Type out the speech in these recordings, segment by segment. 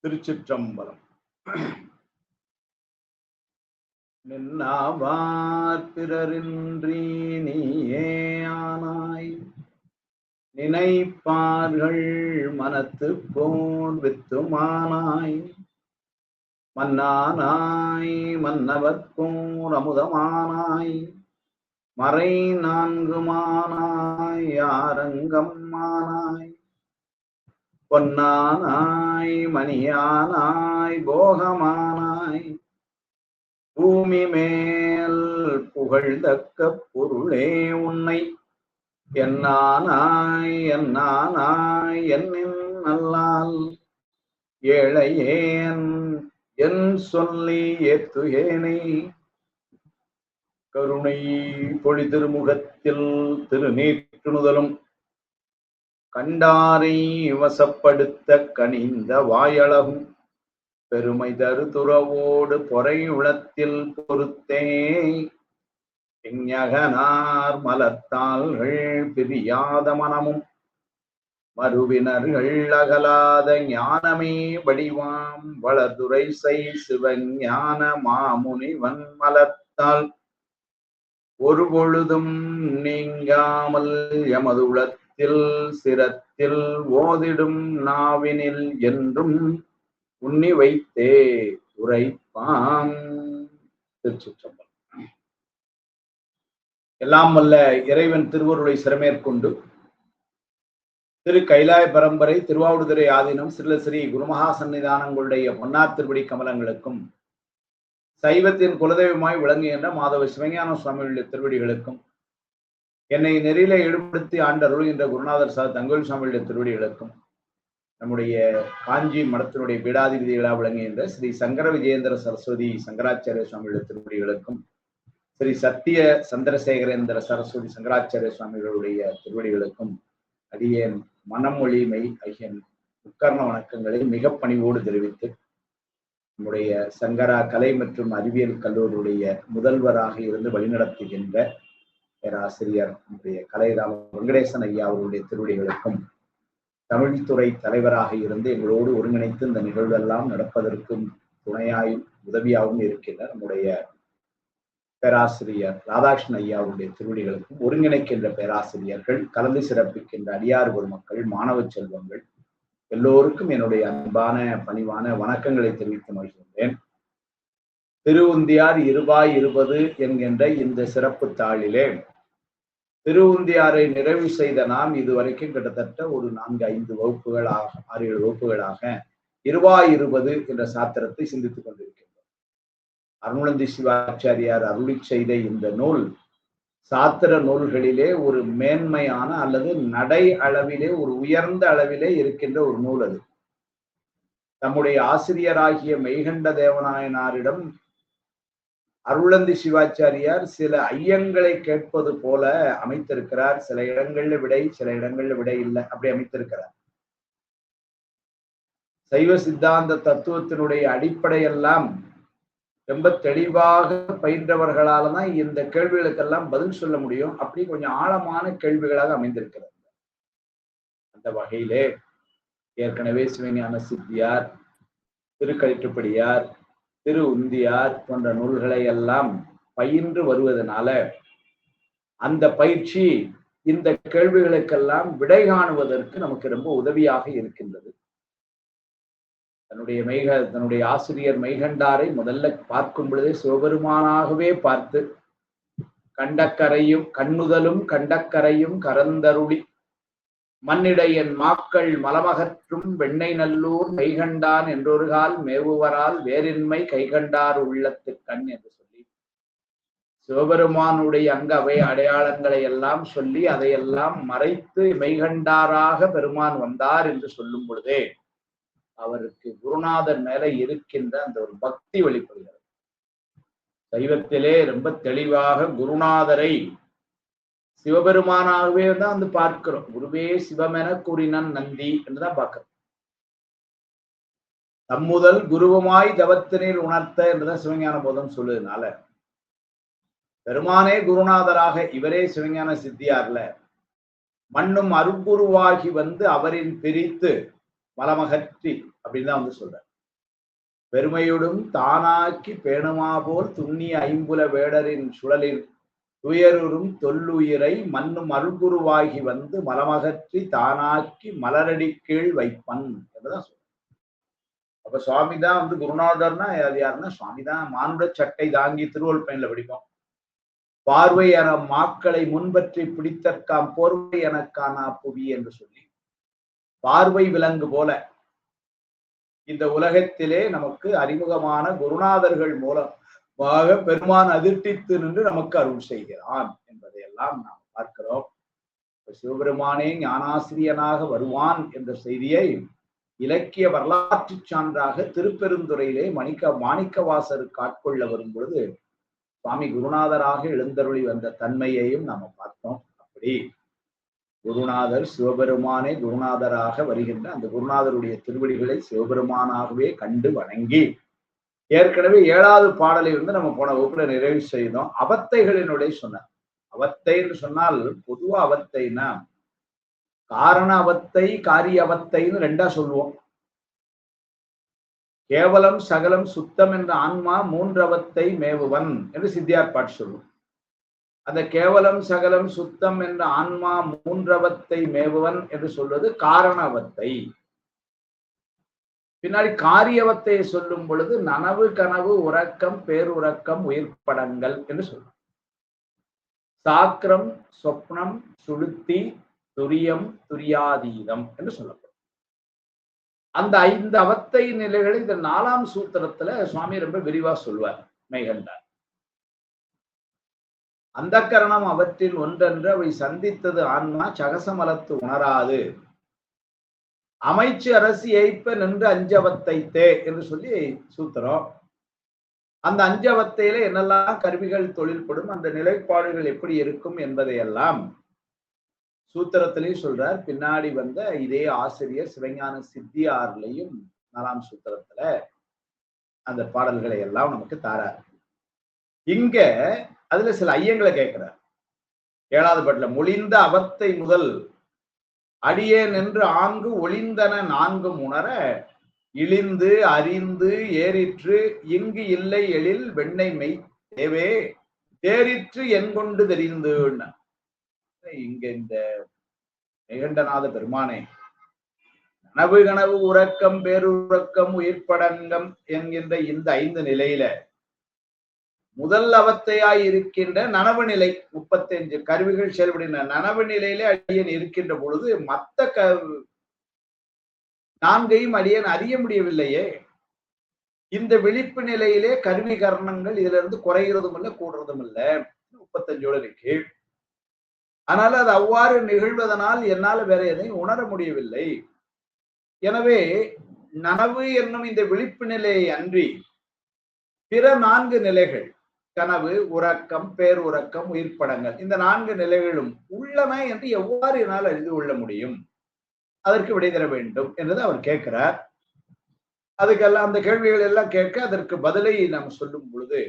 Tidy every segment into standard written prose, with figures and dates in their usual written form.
திருச்சிற்றம்பலம். நின்னாவார் பிறரின்றி நீயே ஆனாய், நினைப்பார்கள் மனத்து போர் வித்துமானாய், மன்னானாய் மன்னவர்க்கோர் அமுதமானாய், மறை நான்குமானாய் ஆரங்கம்மானாய், பொன்னானாய் மணியானாய் போகமானாய், பூமி மேல் புகழ்தக்க பொருளே உன்னை என்னானாய் என்னானாய் என்னின் நல்லால் ஏழையேன் என் சொல்லி ஏத்துகேனை. கருணை பொழி திருமுகத்தில் திருநீற்றுணுதலும் கண்டாரை வசப்படுத்த கனிந்த வாயளகும் பெருமை தரு துறவோடு பொறை உளத்தில் பொறுத்தே விஞ்ஞகனார் மலத்தாள்கள் பிரியாத மனமும் மறுவினர்கள் அகலாத ஞானமே வடிவாம் வளதுரை செய் சிவஞான மாமுனிவன் மலத்தால் ஒரு பொழுதும் நீங்காமல் எமது உளத்தில் சிரத்தில் ஓதிடும் நாவினில் என்றும் உண்ணி வைத்தே உரைப்பான். திருச்சிற்றம்பலம். எல்லாம் வல்ல இறைவன் திருவருளை சிறமேற்கொண்டு திரு கைலாய பரம்பரை திருவாவடுதுறை ஆதீனம் ஸ்ரீ குருமகா சன்னிதானங்களுடைய பொன்னார் திருவடி கமலங்களுக்கும் சைவத்தின் குலதெய்வமாய் விளங்குகின்ற மாதவ சிவஞான சுவாமிகளுடைய திருவடிகளுக்கும் என்னை நெறியில ஈடுபடுத்தி ஆண்டருள்கின்ற குருநாதர் சார் தங்கவேல் சுவாமிகளுடைய திருவடிகளுக்கும் நம்முடைய காஞ்சி மடத்தினுடைய பீடாதிபதிகளாக விளங்குகின்ற ஸ்ரீ சங்கர விஜயேந்திர சரஸ்வதி சங்கராச்சாரிய சுவாமிகளுடைய திருவடிகளுக்கும் ஸ்ரீ சத்திய சந்திரசேகரேந்திர சரஸ்வதி சங்கராச்சாரிய சுவாமிகளுடைய திருவடிகளுக்கும் அடியேன் மனமொழி மெய் ஆகிய முக்கர்ண வணக்கங்களை மிக பணிவோடு தெரிவித்து நம்முடைய சங்கரா கலை மற்றும் அறிவியல் கல்லூரியுடைய முதல்வராக இருந்து வழிநடத்துகின்ற பேராசிரியர் நம்முடைய கலைராம வெங்கடேசன் ஐயா அவருடைய திருவடிகளுக்கும் தமிழ்துறை தலைவராக இருந்து எங்களோடு ஒருங்கிணைத்து இந்த நிகழ்வெல்லாம் நடப்பதற்கும் துணையாயும் உதவியாகவும் இருக்கின்ற நம்முடைய பேராசிரியர் ராதாகிருஷ்ணன் ஐயாவுடைய திருவடிகளுக்கும் ஒருங்கிணைக்கின்ற பேராசிரியர்கள் கலந்து சிறப்பிக்கின்ற அடியார் பெருமக்கள் மாணவ செல்வங்கள் எல்லோருக்கும் என்னுடைய அன்பான பணிவான வணக்கங்களை தெரிவித்து மகிழ்கின்றேன். திருவுந்தியார் இருபாய் 20 என்கின்ற இந்த சிறப்பு தாளிலே திருவுந்தியாரை நிறைவு செய்த நாம் இதுவரைக்கும் கிட்டத்தட்ட ஒரு 4-5 வகுப்புகளாக 6-7 வகுப்புகளாக இருபாய் 20 என்ற சாத்திரத்தை சிந்தித்துக் கொண்டிருக்கின்றோம். அருணந்தி சிவாச்சாரியார் அருளி செய்த இந்த நூல் சாத்திர நூல்களிலே ஒரு மேன்மையான அல்லது நடை அளவிலே ஒரு உயர்ந்த அளவிலே இருக்கின்ற ஒரு நூல். அது தம்முடைய ஆசிரியராகிய மெய்கண்ட தேவநாயனாரிடம் அருளந்தி சிவாச்சாரியார் சில ஐயங்களை கேட்பது போல அமைத்திருக்கிறார். சில இடங்கள்ல விடை, சில இடங்கள்ல விடை இல்லை, அப்படி அமைத்திருக்கிறார். சைவ சித்தாந்த தத்துவத்தினுடைய அடிப்படையெல்லாம் ரொம்ப தெளிவாக பயின்றவர்களால தான் இந்த கேள்விகளுக்கெல்லாம் பதில் சொல்ல முடியும். அப்படி கொஞ்சம் ஆழமான கேள்விகளாக அமைந்திருக்கிறது. அந்த வகையிலே ஏற்கனவே சிவஞான சித்தியார், திருக்கழிற்றுப்படியார், திரு உந்தியார் போன்ற நூல்களை எல்லாம் பயின்று வருவதனால அந்த பயிற்சி இந்த கேள்விகளுக்கெல்லாம் விடை காணுவதற்கு நமக்கு ரொம்ப உதவியாக இருக்கின்றது. தன்னுடைய ஆசிரியர் மெய்கண்டாரை முதல்ல பார்க்கும் பொழுதே சிவபெருமானாகவே பார்த்து கண்டக்கரையும் கண்ணுதலும் கண்டக்கரையும் கரந்தருளி மண்ணிடையன் மாக்கள் மலமகற்றும் வெண்ணை நல்லூர் மெய்கண்டான் என்றொருகால் மேவுவரால் வேறின்மை கைகண்டார் உள்ளத்து கண் என்று சொல்லி சிவபெருமானுடைய அவை அடையாளங்களை எல்லாம் சொல்லி அதையெல்லாம் மறைத்து மெய்கண்டாராக பெருமான் வந்தார் என்று சொல்லும் பொழுதே அவருக்கு குருநாதர் மேல இருக்கின்ற அந்த ஒரு பக்தி வெளிப்படுகிறது. சைவத்திலே ரொம்ப தெளிவாக குருநாதரை சிவபெருமானாகவே தான் வந்து பார்க்கிறோம். குருவே சிவமென கூறினன் நந்தி என்றுதான் பார்க்கிறோம். தம்முதல் குருவுமாய் தவத்தினில் உணர்த்த என்றுதான் சிவஞான போதம் சொல்லுறதுனால பெருமானே குருநாதராக இவரே சிவஞான சித்தியார்ல மண்ணும் அருட்குருவாகி வந்து அவரின் பிரித்து மலமகற்றி அப்படின்னு தான் வந்து சொல்றார். பெருமையுடும் தானாக்கி பேணுமா போல் துண்ணிய ஐம்புல வேடரின் சுழலில் துயருறும் தொல்லுயிரை மண்ணும் அருள்குருவாகி வந்து மலமகற்றி தானாக்கி மலரடி கீழ் வைப்பன் என்றுதான் சொல்ற. அப்ப சுவாமி தான் வந்து குருநாதர்னா அது யாருன்னா சுவாமி தான். மானுட சட்டை தாங்கி திருவள்ளுவன்ல படிப்போம். பார்வை என மாக்களை முன்பற்றி பிடித்தற்காம் போர்வை எனக்கானா புவி என்று சொல்லி பார்வை விலங்கு போல இந்த உலகத்திலே நமக்கு அறிமுகமான குருநாதர்கள் மூலமாக பெருமான் அதிர்ஷ்டித்து நின்று நமக்கு அருள் செய்கிறான் என்பதையெல்லாம் நாம் பார்க்கிறோம். சிவபெருமானே ஞானாசிரியனாக வருவான் என்ற செய்தியை இலக்கிய வரலாற்று சான்றாக திருப்பெருந்துறையிலே மாணிக்கவாசருக்கு ஆட்கொள்ள வரும் பொழுது சுவாமி குருநாதராக எழுந்தருளி வந்த தன்மையையும் நாம பார்த்தோம். அப்படி குருநாதர் சிவபெருமானே குருநாதராக வருகின்ற அந்த குருநாதருடைய திருவடிகளை சிவபெருமானாகவே கண்டு வணங்கி ஏற்கனவே 7வது பாடலை வந்து நம்ம போன வகுப்புல நிறைவு செய்தோம். அவத்தைகளினுடைய சொன்னார். அவத்தை என்று சொன்னால் பொதுவா அவத்தைனா காரண அவத்தை காரிய அவத்தைன்னு 2ஆ சொல்லுவோம். கேவலம் சகலம் சுத்தம் என்ற ஆன்மா 3அவத்தை மேவுவன் என்று சித்தியார் பாட்டு சொல்லுவோம். அந்த கேவலம் சகலம் சுத்தம் என்ற ஆன்மா 3அவத்தை மேவுவன் என்று சொல்வது காரணவத்தை. பின்னாடி காரியவத்தை சொல்லும் பொழுது நனவு கனவு உறக்கம் பேருறக்கம் உயிர்ப்படங்கள் என்று சொல்லும். சாக்கிரம் சொப்னம் சுளுத்தி துரியம் துரியாதீதம் என்று சொல்லப்படும். அந்த 5 அவத்தை நிலைகளை இந்த 4ஆம் சூத்திரத்துல சுவாமி ரொம்ப விரிவா சொல்வார். மெய்கண்டார் அந்த கரணம் அவற்றில் ஒன்றென்று அவை சந்தித்தது ஆன்மா சகசமலத்து உணராது அமைச்சு அரசி ஏய்ப்ப நின்று 5 அவத்தைத்தே என்று சொல்லி சூத்திரம். அந்த 5 அவத்தையில என்னெல்லாம் கருவிகள் தொழில்படும், அந்த நிலைப்பாடுகள் எப்படி இருக்கும் என்பதையெல்லாம் சூத்திரத்திலையும் சொல்றார். பின்னாடி வந்த இதே ஆசிரியர் சிவஞான சித்தியார்லையும் 4ஆம் சூத்திரத்துல அந்த பாடல்களை எல்லாம் நமக்கு தாரார். இங்க அதுல சில ஐயங்களை கேட்கிறார். 7வது பாட்டுல மொழிந்த அவத்தை முதல் அடியே நின்று ஆங்கு ஒளிந்தன 4ம் உணர இழிந்து அறிந்து ஏறிற்று இங்கு இல்லை எழில் வெண்ணை மெய் தேவே தேறிற்று என் கொண்டு தெரிந்து. இங்க இந்த மெய்கண்டநாத பெருமானே நனவு கனவு உறக்கம் பேருறக்கம் உயிர்ப்படங்கம் என்கின்ற இந்த 5 நிலையில முதல் அவத்தையாய் இருக்கின்ற நனவு நிலை 35 கருவிகள் செயல்படுகின்ற நனவு நிலையிலே அடியன் இருக்கின்ற பொழுது மத்த 4ஐயும் அடியன் அறிய முடியவில்லையே. இந்த விழிப்பு நிலையிலே கருவி கரணங்கள் இதுல இருந்து குறைகிறதும் இல்லை கூடுறதும் இல்லை. 35ஓடு இருக்கு. அதனால அது அவ்வாறு நிகழ்வதனால் என்னால வேற எதையும் உணர முடியவில்லை. எனவே நனவு என்னும் இந்த விழிப்பு நிலையை அன்றி பிற 4 நிலைகள் கனவு உறக்கம் பேருறக்கம் உயிர்ப்படங்கள் இந்த 4 நிலைகளும் உள்ளன என்று எவ்வாறு என்னால் அறிந்து கொள்ள முடியும், அதற்கு விடை தர வேண்டும் என்றது அவர் கேட்கிறார். அதுக்கெல்லாம் அந்த கேள்விகள் எல்லாம் கேட்க அதற்கு பதிலை நாம் சொல்லும் பொழுது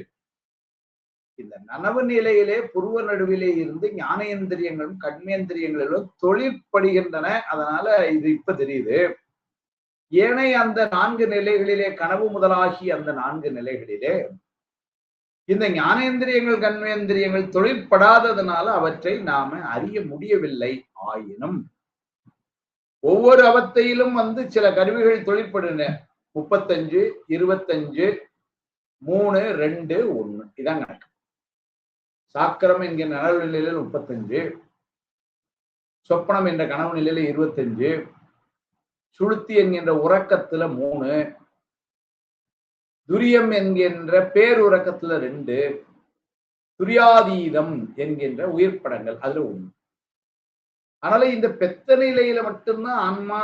இந்த நனவு நிலையிலே புருவ நடுவிலே இருந்து ஞானேந்திரியங்களும் கண்மேந்திரியங்களும் தொழிற்படுகின்றன. அதனால இது இப்ப தெரியுது. ஏனைய அந்த 4 நிலைகளிலே கனவு முதலாகி அந்த 4 நிலைகளிலே இந்த ஞானேந்திரியங்கள் கண்மேந்திரியங்கள் தொழிற்படாததுனால அவற்றை நாம அறிய முடியவில்லை. ஆயினும் ஒவ்வொரு அவத்தையிலும் வந்து சில கருவிகள் தொழிற்படுன 35 25 3 2 1 இதான் கணக்கு. சாக்கிரம் என்கிற நனவு நிலையில 35, சொப்பனம் என்ற கனவு நிலையில 25, சுளுத்தி என்கின்ற உறக்கத்துல 3, துரியம் என்கின்ற பேருறக்கத்துல 2, துரியாதீதம் என்கின்ற உயிர்ப்படங்கள் அதுல 1. அதனால இந்த பெத்த நிலையில மட்டும்தான் ஆன்மா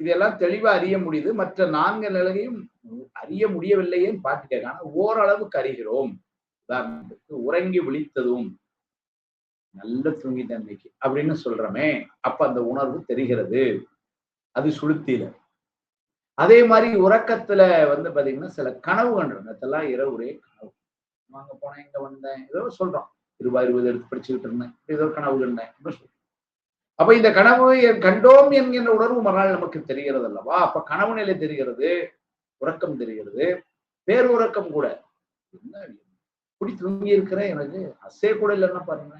இதெல்லாம் தெளிவா அறிய முடியுது. மற்ற 4 நிலையையும் அறிய முடியவில்லையேன்னு பார்த்துக்க. ஆனா ஓரளவுக்கு அறிகிறோம். உதாரணத்துக்கு உறங்கி விழித்ததும் நல்ல தூங்கிட்டேன் இன்னைக்கு அப்படின்னு சொல்றமே, அப்ப அந்த உணர்வு தெரிகிறது. அது சுளுத்தில. அதே மாதிரி உறக்கத்துல வந்து பாத்தீங்கன்னா சில கனவு கண்டுறோம். அதெல்லாம் இரவு ஒரே கனவு. அங்க போனேன் இங்க வந்தேன் ஏதோ சொல்றோம். 20 எடுத்து படிச்சுக்கிட்டு இருந்தேன் ஏதோ கனவு கண்டேன் அப்படின்னு சொல்றோம். அப்ப இந்த கனவு கண்டோம் என்கின்ற உணர்வு மறுநாள் நமக்கு தெரிகிறது அல்லவா? அப்ப கனவு நிலை தெரிகிறது, உறக்கம் தெரிகிறது. பேருறக்கம் கூட. என்ன இப்படி தூங்கி இருக்கிற, எனக்கு அசே கூட இல்லைன்னா பாருங்க,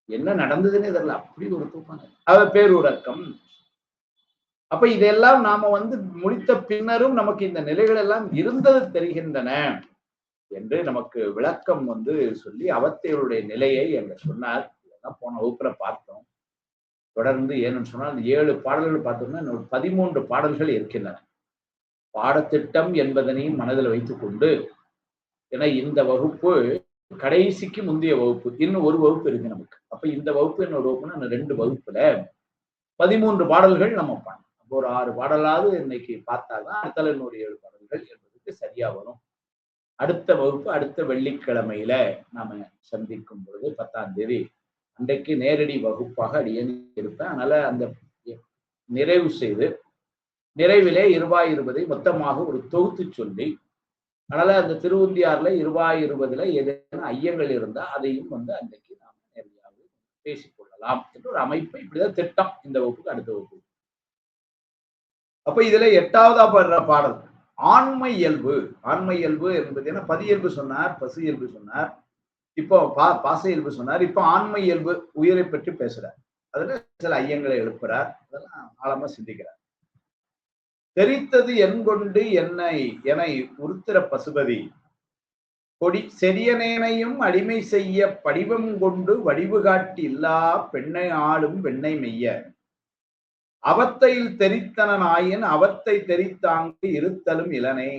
என்ன நடந்ததுன்னு தெரியல, அப்படி ஒரு தூக்கம். அது பேருறக்கம். அப்ப இதெல்லாம் நாம முடித்த பின்னரும் நமக்கு இந்த நிலைகள் எல்லாம் இருந்தது தெரிகின்றன என்று நமக்கு விளக்கம் சொல்லி அவத்தைகளுடைய நிலையை எங்க சொன்னார். இதெல்லாம் போன வகுப்புல பார்த்தோம். தொடர்ந்து ஏன்னு சொன்னால் 7 பாடல்கள் பார்த்தோம்னா 13 பாடல்கள் இருக்கின்றன. பாடத்திட்டம் என்பதனையும் மனதில் வைத்துக் கொண்டு, ஏன்னா இந்த வகுப்பு கடைசிக்கு முந்தைய வகுப்பு, இன்னும் ஒரு வகுப்பு இருக்கு நமக்கு. அப்ப இந்த வகுப்பு இன்னொரு வகுப்புன்னா 2 வகுப்புல 13 பாடல்கள் நம்ம பண்ணோம். ஒரு 6 பாடலாவது இன்னைக்கு பார்த்தாதான் அடுத்த இன்னொரு 7 பாடல்கள் என்பதற்கு சரியா வரும். அடுத்த வகுப்பு அடுத்த வெள்ளிக்கிழமையில நாம சந்திக்கும் பொழுது 10ஆம் தேதி அன்றைக்கு நேரடி வகுப்பாக அடியேன் இருப்பேன். அதனால அந்த நிறைவு செய்து நிறைவிலே 20 மொத்தமாக ஒரு தொகுத்து சொல்லி, அதனால அந்த திருவுந்தியார்ல 20 ஏதேனும் ஐயங்கள் இருந்தா அதையும் அன்றைக்கு நாம் நேரடியாக பேசிக்கொள்ளலாம் என்று ஒரு அமைப்பு. இப்படிதான் திட்டம் இந்த வகுப்புக்கு அடுத்த வகுப்பு. அப்ப இதுல 8ஆவதா படுற பாடல் ஆண்மை இயல்பு. ஆண்மை இயல்பு என்பது என்ன? பதியல்பு சொன்னார், பசு இயல்பு சொன்னார், இப்போ பாச இயல்பு சொன்னார். இப்ப ஆண்மை இயல்பு உயிரை பற்றி பேசுறார். அதுல சில ஐயங்களை எழுப்புறார். அதெல்லாம் ஆழமா சிந்திக்கிறார். தெரித்தது என்கொண்டு என்னை உருத்திர பசுபதி கொடி செரியனேனையும் அடிமை செய்ய படிவம் கொண்டு வடிவு காட்டி இல்லா பெண்ணை ஆளும் வெண்ணை மெய்ய அவத்தையில் தெரித்தனாயின் அவத்தை தெரித்தாங்கு இருத்தலும் இளனே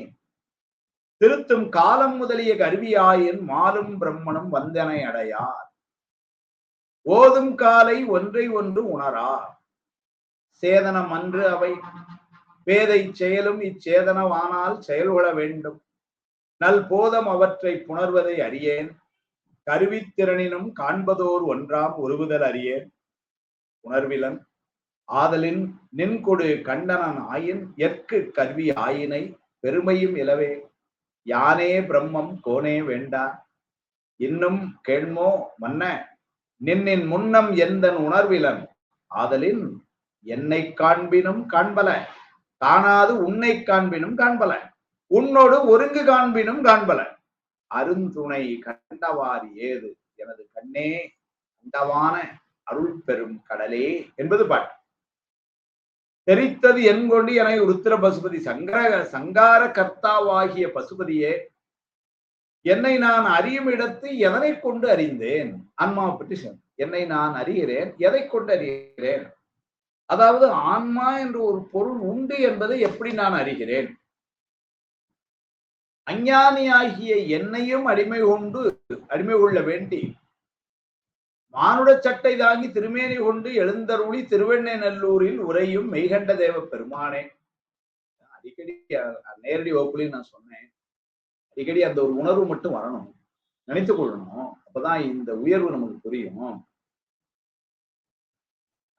திருத்தும் காலம் முதலிய கருவியாயின் மாலும் பிரம்மனும் வந்தனை அடையார் ஓதும் காலை ஒன்றை ஒன்று உணரார் சேதனம் அன்று அவை பேதை செயலும் இச்சேதனவானால் செயல்கொள்ள வேண்டும் நல் போதம் அவற்றை புணர்வதை அறியேன் கருவித்திறனினும் காண்பதோர் ஒன்றாம் ஒருவுதல் அறியேன் உணர்விலன் ஆதலின் நின்கொடு கண்டனன் ஆயின் எற்கு கல்வி ஆயினை பெருமையும் இலவே யானே பிரம்மம் கோனே வேண்டா இன்னும் கேள்மோ மன்ன நின்னின் முன்னம் எந்தன் உணர்விலன் ஆதலின் என்னை காண்பினும் காண்பல காணாது உன்னை காண்பினும் காண்பல உன்னோடு ஒருங்கு காண்பினும் காண்பல அருந்துணை கண்டவாறு ஏது எனது கண்ணே கண்டவான அருள் பெரும் கடலே என்பது பாட்டு. தெரித்தது என்கொண்டு என உருத்திர பசுபதி சங்கார கர்த்தாவாகிய பசுபதியே என்னை நான் அறியும் இடத்து எதனை கொண்டு அறிந்தேன். ஆன்மாவை பற்றி என்னை நான் அறிகிறேன், எதை கொண்டு அறிகிறேன்? அதாவது ஆன்மா என்று ஒரு பொருள் உண்டு என்பதை எப்படி நான் அறிகிறேன்? அஞ்ஞானியாகிய என்னையும் அடிமை கொள்ள வேண்டி மானுட சட்டை தாங்கி திருமேனி கொண்டு எழுந்தருளி திருவெண்ணை நல்லூரில் உரையும் மெய்கண்ட தேவ பெருமானே. அடிக்கடி நேரடி வகுப்புலையும் நான் சொன்னேன், அடிக்கடி அந்த ஒரு உணர்வு மட்டும் வரணும், நினைத்துக் கொள்ளணும். அப்பதான் இந்த உயர்வு நமக்கு புரியும்.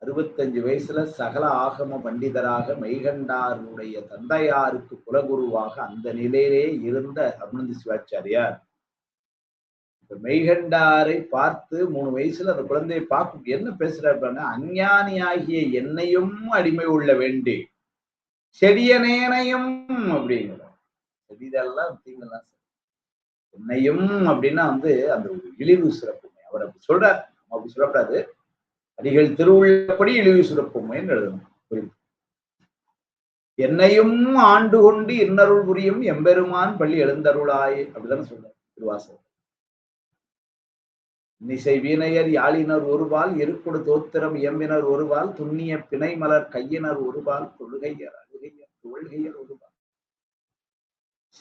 65 வயசுல சகல ஆகம பண்டிதராக மெய்கண்டாருடைய தந்தையாருக்கு குலகுருவாக அந்த நிலையிலே இருந்த அருணந்தி சிவாச்சாரியார் மெய்கண்டாரை பார்த்து 3 வயசுல அந்த குழந்தையை பார்க்கும் என்ன பேசுறாரு, அஞ்ஞானியாகிய என்னையும் அடிமை உள்ள வேண்டி செடியனேனையும் அப்படிங்கிறார். செடிதெல்லாம் தீங்கெல்லாம் என்னையும் அப்படின்னா அந்த ஒரு இழிவு சிறப்புமை அவர் அப்படி சொல்றார். அப்படி சொல்லக்கூடாது, அடிகள் திருவுள்ளப்படி இழிவு சிறப்புமைன்னு எழுதணும். என்னையும் ஆண்டு கொண்டு இன்னருள் புரியும் எம்பெருமான் பள்ளி எழுந்தருளாய் அப்படிதானே சொல்றார் திருவாசகர். நிசை வீணையர் யாழினர் ஒருபால் எருக்கொடு தோத்திரம் இயம்பினர் ஒருபால் துண்ணிய பிணை மலர் கையினர் ஒருபால் தொழுகையர் அழுகையர் தொழுகையர் ஒருபால்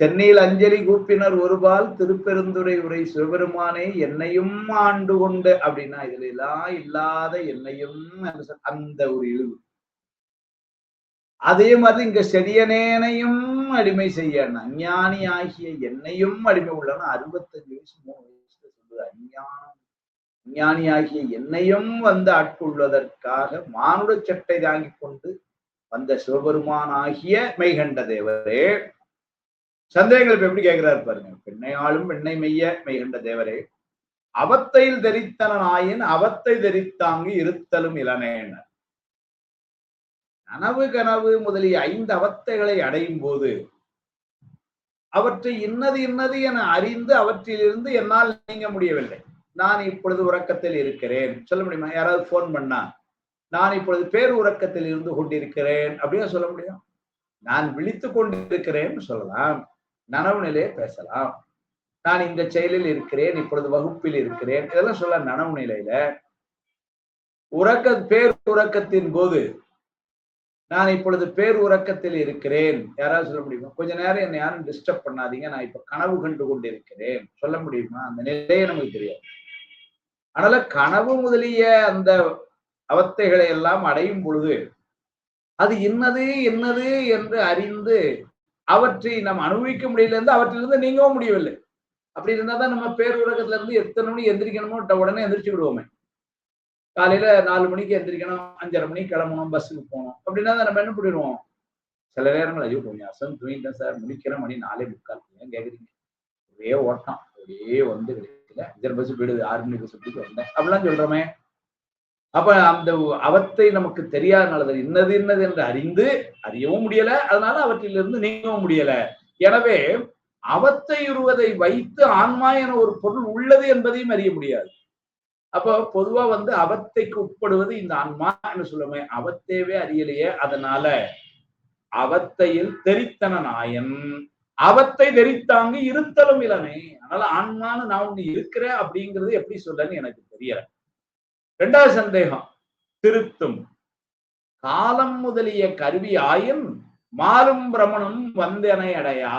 சென்னையில் அஞ்சலி கூப்பினர் ஒருபால் திருப்பெருந்துரை உரை சிவபெருமானே என்னையும் ஆண்டு கொண்டு அப்படின்னா இதுல எல்லாம் இல்லாத என்னையும் அந்த ஒரு இழிவு. அதே மாதிரி இங்க செடியனேனையும் அடிமை செய்ய அஞ்ஞானி ஆகிய என்னையும் அடிமை உள்ளன. 65 வயசு 3 வயசுல சொல்லுது அஞ்ஞானி ஆகிய என்னையும் ஆட்கொள்வதற்காக மானுட சட்டை தாங்கி கொண்டு வந்த சிவபெருமான் ஆகிய மெய்கண்ட தேவரே. சந்தேகங்கள் இப்ப எப்படி கேட்கிறாரு பாருங்க. பெண்ணையாளும் வெண்ணை மெய்ய மெய்கண்ட தேவரே அவத்தையில் தெரித்தனாயின் அவத்தை தெரித்தாங்கு இருத்தலும் இளனேன. கனவு முதலிய 5 அவத்தைகளை அடையும் போது அவற்றை இன்னது இன்னது என அறிந்து அவற்றிலிருந்து என்னால் நீங்க முடியவில்லை. நான் இப்பொழுது உறக்கத்தில் இருக்கிறேன் சொல்ல முடியுமா? யாராவது போன் பண்ணா நான் இப்பொழுது பேர் உறக்கத்தில் இருந்து கொண்டிருக்கிறேன் அப்படியே சொல்ல முடியும்? நான் விழித்துக் கொண்டிருக்கிறேன் சொல்லலாம், நனவு நிலையை பேசலாம். நான் இந்த செயலில் இருக்கிறேன், இப்பொழுது வகுப்பில் இருக்கிறேன், இதெல்லாம் சொல்ல நனவு நிலையில. பேர் உறக்கத்தின் போது நான் இப்பொழுது பேர் உறக்கத்தில் இருக்கிறேன் யாராவது சொல்ல முடியுமா? கொஞ்ச நேரம் என்னை யாரும் டிஸ்டர்ப் பண்ணாதீங்க, நான் இப்ப கனவு கண்டு கொண்டிருக்கிறேன் சொல்ல முடியுமா? அந்த நிலையே நமக்கு தெரியாது. அதனால கனவு முதலிய அந்த அவத்தைகளை எல்லாம் அடையும் பொழுது அது என்னது என்னது என்று அறிந்து அவற்றை நாம் அனுபவிக்க முடியல இருந்து அவற்றிலிருந்து நீங்கவும் முடியவில்லை. அப்படி இருந்தா தான் நம்ம பேர் உலகத்துல இருந்து எத்தனை மணி எந்திரிக்கணுமோ உடனே எந்திரிச்சு விடுவோமே. காலையில 4 மணிக்கு எந்திரிக்கணும், 5:30 மணிக்கு கிளம்பணும், பஸ்ஸுக்கு போகணும் அப்படின்னா நம்ம என்ன பண்ணிடுவோம்? சில நேரங்கள் ஐயோ கொஞ்சம் அசந்து தூங்கிட்டேன் சார், முடிக்கிற மணி 4:45. ஏன் கேக்குறீங்க? ஒரே ஓட்டம், ஒரே வந்து கிடைக்கல, 5:30 பஸ் போயிடுது, 6 மணி பஸ் பிடிக்க வந்தேன் அப்படிலாம் சொல்றோமே. அப்ப அந்த அவத்தை நமக்கு தெரியாதனால இன்னது இன்னது என்று அறிந்து அறியவும் முடியல, அதனால அவற்றிலிருந்து நீங்கவும் முடியல. எனவே அவத்தையுறுவதை வைத்து ஆன்மா என ஒரு பொருள் உள்ளது என்பதையும் அறிய முடியாது. அப்போ பொதுவா வந்து அவத்தைக்கு உட்படுவது இந்த ஆன்மா என்று சொல்லுமே. அவத்தேவே அறியலையே, அதனால அவத்தையில் தெரித்தன நாயன் அவத்தை தெரித்தாங்க இருத்தலும் இளமே. அதனால ஆன்மான்னு நான் ஒண்ணு இருக்கிறேன் அப்படிங்கிறது எப்படி சொல்லன்னு எனக்கு தெரியல. 2வது சந்தேகம், திருத்தும் காலம் முதலிய கருவி ஆயின் மாறும் பிரமணம் வந்தனை அடையா.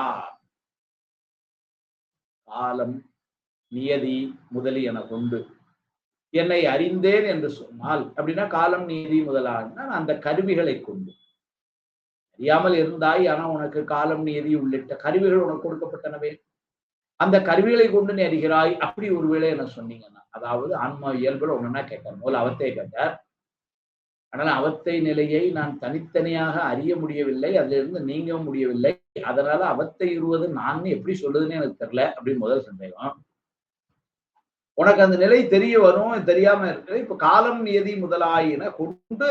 காலம் நியதி முதலியன கொண்டு என்னை அறிந்தேன் என்று சொன்னால் அப்படின்னா காலம் நீதி முதலான அந்த கருவிகளை கொண்டு அறியாமல் இருந்தாய், ஆனா உனக்கு காலம் நீதி உள்ளிட்ட கருவிகள் உனக்கு கொடுக்கப்பட்டனவே, அந்த கருவிகளை கொண்டு நீ அறிகிறாய். அப்படி ஒருவேளை என்ன சொன்னீங்கன்னா, அதாவது ஆன்மா இயல்புல ஒண்ணுன்னா கேட்கார். முதல்ல அவத்தை கேட்டார். அதனால அவத்தை நிலையை நான் தனித்தனியாக அறிய முடியவில்லை, அதுல இருந்து நீங்கவும் முடியவில்லை, அதனால அவத்தை இருவது நான் எப்படி சொல்லுதுன்னு எனக்கு தெரியல அப்படின்னு முதல் சந்தேகம். உனக்கு அந்த நிலை தெரிய வரும், தெரியாம இருக்கு. இப்ப காலம் நியதி முதலாயின கொண்டு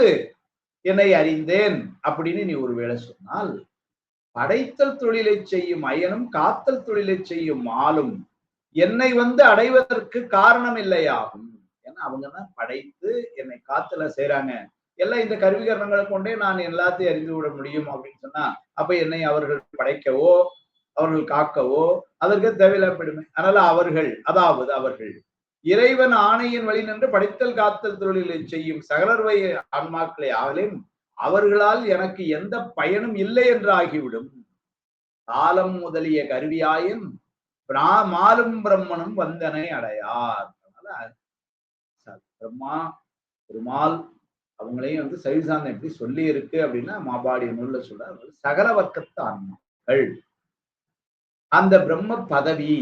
என்னை அறிந்தேன் அப்படின்னு நீ ஒருவேளை சொன்னால், படைத்தல் தொழிலை செய்யும் அயனும் காத்தல் தொழிலை செய்யும் ஆளும் என்னை வந்து அடைவதற்கு காரணம் இல்லையாகும். ஏன்னா அவங்க தான் படைத்து என்னை காத்தல செய்யறாங்க. எல்லாம் இந்த கருவிகரணங்களை கொண்டே நான் எல்லாத்தையும் அறிந்து விட முடியும் அப்படின்னு சொன்னா, அப்ப என்னை அவர்கள் படைக்கவோ அவர்கள் காக்கவோ அதற்கு தேவையில்லாப்படுமே. அதனால அவர்கள், அதாவது அவர்கள் இறைவன் ஆணையின் வழி நின்று படைத்தல் காத்தல் தொழிலை செய்யும் சகலர்வை ஆன்மாக்களை ஆகலின் அவர்களால் எனக்கு எந்த பயனும் இல்லை என்று ஆகிவிடும். காலம் முதலிய கருவியாயின் மாலும் பிரம்மனும் வந்தனை அடையார். அதனால பிரம்மா பெருமாள் அவங்களையும் வந்து சைவசாந்தம் எப்படி சொல்லி இருக்கு அப்படின்னா, மாபாடி நூல்ல சொல்ற சகல வர்க்கத்து ஆன்மாக்கள், அந்த பிரம்ம பதவி,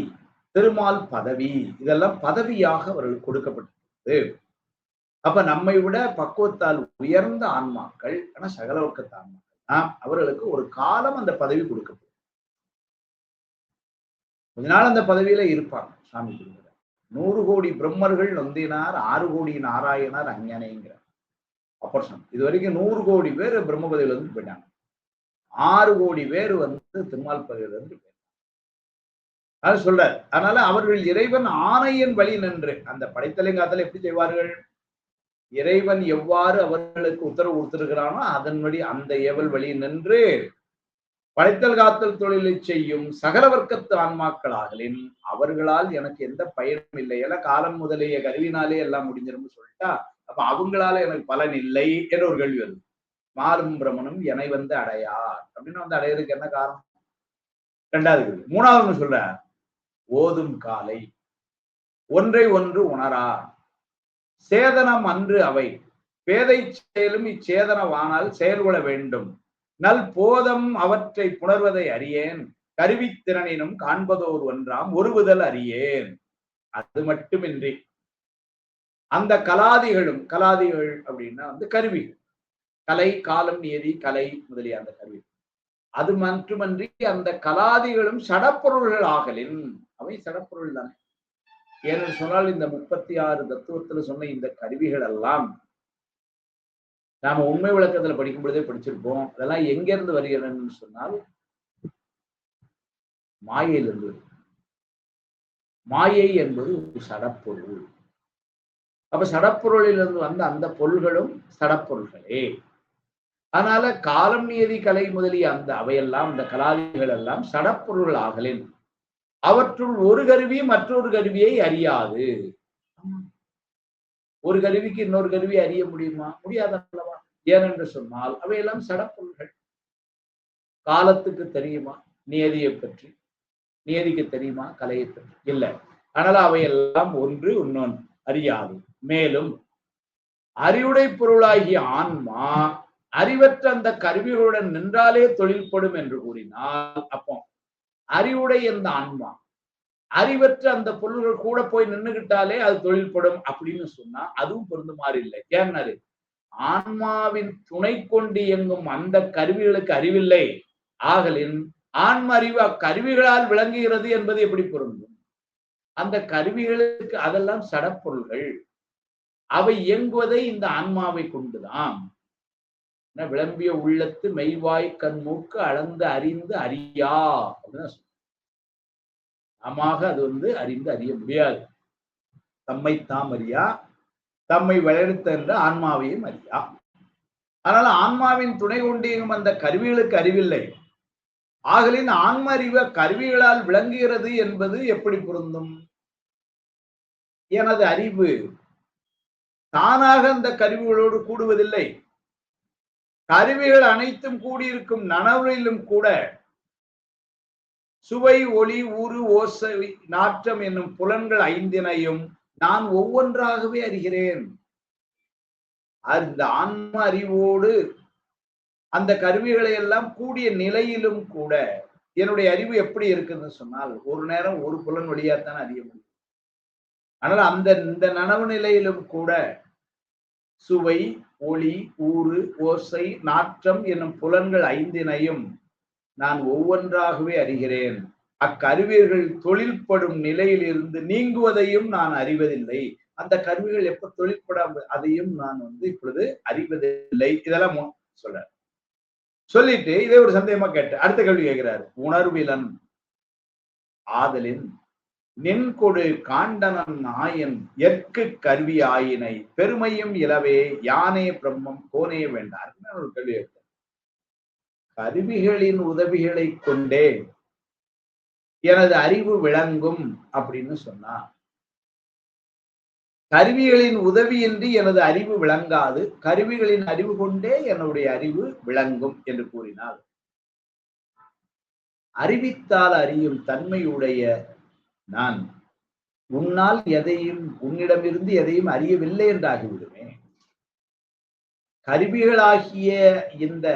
திருமால் பதவி, இதெல்லாம் பதவியாக அவர்களுக்கு கொடுக்கப்பட்டிருக்கிறது. அப்ப நம்மை விட பக்குவத்தால் உயர்ந்த ஆன்மாக்கள், ஆனா சகல வர்க்கத்து ஆன்மாக்கள் அவர்களுக்கு ஒரு காலம் அந்த பதவி கொடுக்கப்படும். கொஞ்ச நாள் அந்த பதவியில இருப்பாங்க. சாமி கொடுக்கிறார் 100 கோடி பிரம்மர்கள் நொந்தினார் 6 கோடி நாராயணர் அஞ்ஞனைங்கிறார். அப்பர்சன் இது வரைக்கும் 100 கோடி பேர் பிரம்ம பதவியில இருந்து போயிட்டாங்க. 6 கோடி பேர் வந்து திருமால் பதவியில இருந்து போயிட்டாங்க. அது சொல்றார். அதனால அவர்கள் இறைவன் ஆணையின் வழி நின்று அந்த படைத்தலை காத்தலை எப்படி செய்வார்கள்? இறைவன் எவ்வாறு அவர்களுக்கு உத்தரவு கொடுத்திருக்கிறானோ அதன்படி அந்த ஏவல் வழி நின்று படைத்தல் காத்தல் தொழிலை செய்யும் சகல வர்க்கத்து ஆன்மாக்களாகலின் அவர்களால் எனக்கு எந்த பயனும் இல்லை. ஏன்னா காலம் முதலிய கருவினாலே எல்லாம் முடிஞ்சிரும்னு சொல்லிட்டா, அப்ப அவங்களால எனக்கு பலன் இல்லை என்ற ஒரு கேள்வி வருது. மாறும் பிரமனும் என்னை வந்து அடையார் அப்படின்னு வந்து அடையிறதுக்கு என்ன காரணம்? 2வது கேள்வி. 3வது சொல்ற ஓதும் காலை ஒன்றை ஒன்று உணரா சேதனம் அன்று அவை பேதை செயலும் இச்சேதனவானால் செயல்பட வேண்டும் நல் போதம் அவற்றை புணர்வதை அறியேன் கருவித்திறனினும் காண்பதோர் ஒன்றாம் ஒருவுதல் அறியேன். அது மட்டுமின்றி அந்த கலாதிகளும், கலாதிகள் அப்படின்னா வந்து கருவிகள், கலை காலம் நியதி கலை முதலிய அந்த கருவி, அது மட்டுமன்றி அந்த கலாதிகளும் சடப்பொருள்கள் ஆகலின் அவை சடப்பொருள் தானே. ஏனென்று சொன்னால் இந்த 36 தத்துவத்துல சொன்ன இந்த கருவிகள் எல்லாம் நாம உண்மை விளக்கத்துல படிக்கும் பொழுதே படிச்சிருப்போம். அதெல்லாம் எங்க இருந்து வருகிறதுன்னு சொன்னால் மாயையிலிருந்து. மாயை என்பது ஒரு சடப்பொருள். அப்ப சடப்பொருளிலிருந்து வந்த அந்த பொருள்களும் சடப்பொருள்களே. அதனால காலம், நியதி, கலை முதலிய அந்த அவையெல்லாம் அந்த கலாதிகள் எல்லாம் சடப்பொருள்கள் ஆகலின் அவற்றுள் ஒரு கருவி மற்றொரு கருவியை அறியாது. ஒரு கருவிக்கு இன்னொரு கருவியை அறிய முடியுமா? முடியாது அல்லவா? ஏனென்று சொன்னால் அவையெல்லாம் சடப்பொருள்கள். காலத்துக்கு தெரியுமா நியதியை பற்றி? நியதிக்கு தெரியுமா கலையை பற்றி? இல்லை. ஆனால் அவையெல்லாம் ஒன்று இன்னொன்று அறியாது. மேலும் அறிவுடை பொருளாகிய ஆன்மா அறிவற்ற அந்த கருவிகளுடன் நின்றாலே தொழில்படும் என்று கூறினால், அப்போ அறிவுடை அந்த ஆன்மா அறிவற்ற அந்த பொருள்கள் கூட போய் நின்றுகிட்டாலே அது தொழில்படும் அப்படின்னு சொன்னா அதுவும் பொருந்துமாறு இல்லை. ஏன்னாரு ஆன்மாவின் துணை கொண்டு இயங்கும் அந்த கருவிகளுக்கு அறிவில்லை ஆகலின் ஆன்ம அறிவு அக்கருவிகளால் விளங்குகிறது என்பது எப்படி பொருந்தும்? அந்த கருவிகளுக்கு அதெல்லாம் சடப்பொருள்கள். அவை இயங்குவதை இந்த ஆன்மாவை கொண்டுதான். விளம்பிய உள்ளத்து மெய்வாய் கண் மூக்கு அளந்து அறிந்து அறியா அப்படின்னு நாமாக அது அறிந்து அறிய முடியாது. தம்மை தாம் அறியா, தம்மை வளர்த்த என்ற ஆன்மாவையும் அறியா. அதனால ஆன்மாவின் துணை கொண்டியும் அந்த கருவிகளுக்கு அறிவில்லை ஆகலின் ஆன்ம அறிவு கருவிகளால் விளங்குகிறது என்பது எப்படி பொருந்தும்? எனது அறிவு தானாக அந்த கருவிகளோடு கூடுவதில்லை. கருவிகள் அனைத்தும் கூடியிருக்கும் நனவிலும் கூட சுவை, ஒளி, ஊறு, ஓசை, நாற்றம் என்னும் புலன்கள் ஐந்தினையும் நான் ஒவ்வொன்றாகவே அறிகிறேன். அந்த ஆன்ம அறிவோடு அந்த கருவிகளை எல்லாம் கூடிய நிலையிலும் கூட என்னுடைய அறிவு எப்படி இருக்குன்னு சொன்னால் ஒரு நேரம் ஒரு புலன் வழியாத்தான் அறிய முடியும். ஆனால் இந்த நனவு நிலையிலும் கூட சுவை, ஒளி, ஊறு, ஓசை, நாற்றம் என்னும் புலன்கள் ஐந்தினையும் நான் ஒவ்வொன்றாகவே அறிகிறேன். அக்கருவிகள் தொழில்படும் நிலையில் இருந்து நீங்குவதையும் நான் அறிவதில்லை. அந்த கருவிகள் எப்ப தொழிற்படாம அதையும் நான் இப்பொழுது அறிவதில்லை. இதெல்லாம் சொல்ற சொல்லிட்டு இதே ஒரு சந்தேகமா கேட்டு அடுத்த கேள்வி கேட்கிறாரு. உணர்விலன் ஆதலின் நின்கொடு காண்டனன் நாயன் எற்கு கருவி ஆயினை பெருமையும் இலவே யானே பிரம்மம் கோனே வேண்டார். ஒரு கேள்வி கேட்கிறார். கருவிகளின் உதவிகளை கொண்டே எனது அறிவு விளங்கும் அப்படின்னு சொன்னா, கருவிகளின் உதவியின்றி எனது அறிவு விளங்காது, கருவிகளின் அறிவு கொண்டே என்னுடைய அறிவு விளங்கும் என்று கூறினால், அறிவித்தால் அறியும் தன்மையுடைய நான் உன்னால் எதையும் உன்னிடமிருந்து எதையும் அறியவில்லை என்றாகிவிடுமே. கருவிகளாகிய இந்த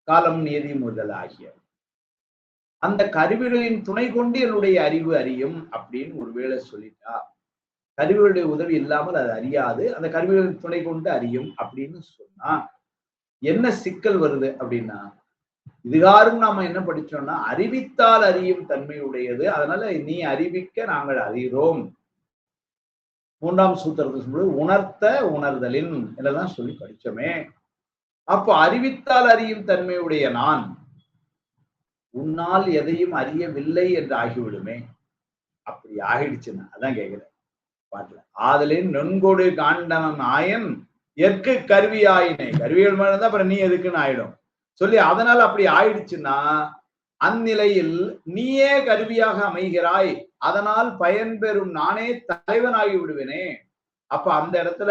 காலம், நியதி முதலாகிய அந்த கருவிகளின் துணை கொண்டு என்னுடைய அறிவு அறியும் அப்படின்னு ஒருவேளை சொல்லிட்டா, கருவிகளுடைய உதவி இல்லாமல் அது அறியாது, அந்த கருவிகளின் துணை கொண்டு அறியும் அப்படின்னு சொன்னா என்ன சிக்கல் வருது அப்படின்னா, இதுகாரும் நாம என்ன படிச்சோம்னா அறிவித்தால் அறியும் தன்மையுடையது. அதனால நீ அறிவிக்க நாங்கள் அறிகிறோம். மூன்றாம் சூத்திரத்தை சொல்லும்போது உணர்த்த உணர்தலின் இதெல்லாம் சொல்லி படிச்சோமே. அப்போ அறிவித்தால் அறியும் தன்மையுடைய நான் உன்னால் எதையும் அறியவில்லை என்று ஆகிவிடுமே. அப்படி ஆகிடுச்சுன்னா அதான் கேட்கிறேன் பாட்டுல. ஆதலின் நொன்கொடு காண்டனன் நாயன் எற்கு கருவி ஆயினை, கருவிகள் மேல இருந்தா அப்புறம் நீ எதுக்குன்னு ஆயிடும் சொல்லி, அதனால அப்படி ஆயிடுச்சுன்னா அந்நிலையில் நீயே கருவியாக அமைகிறாய், அதனால் பயன்பெறும் நானே தலைவனாகி விடுவேனே. அப்ப அந்த இடத்துல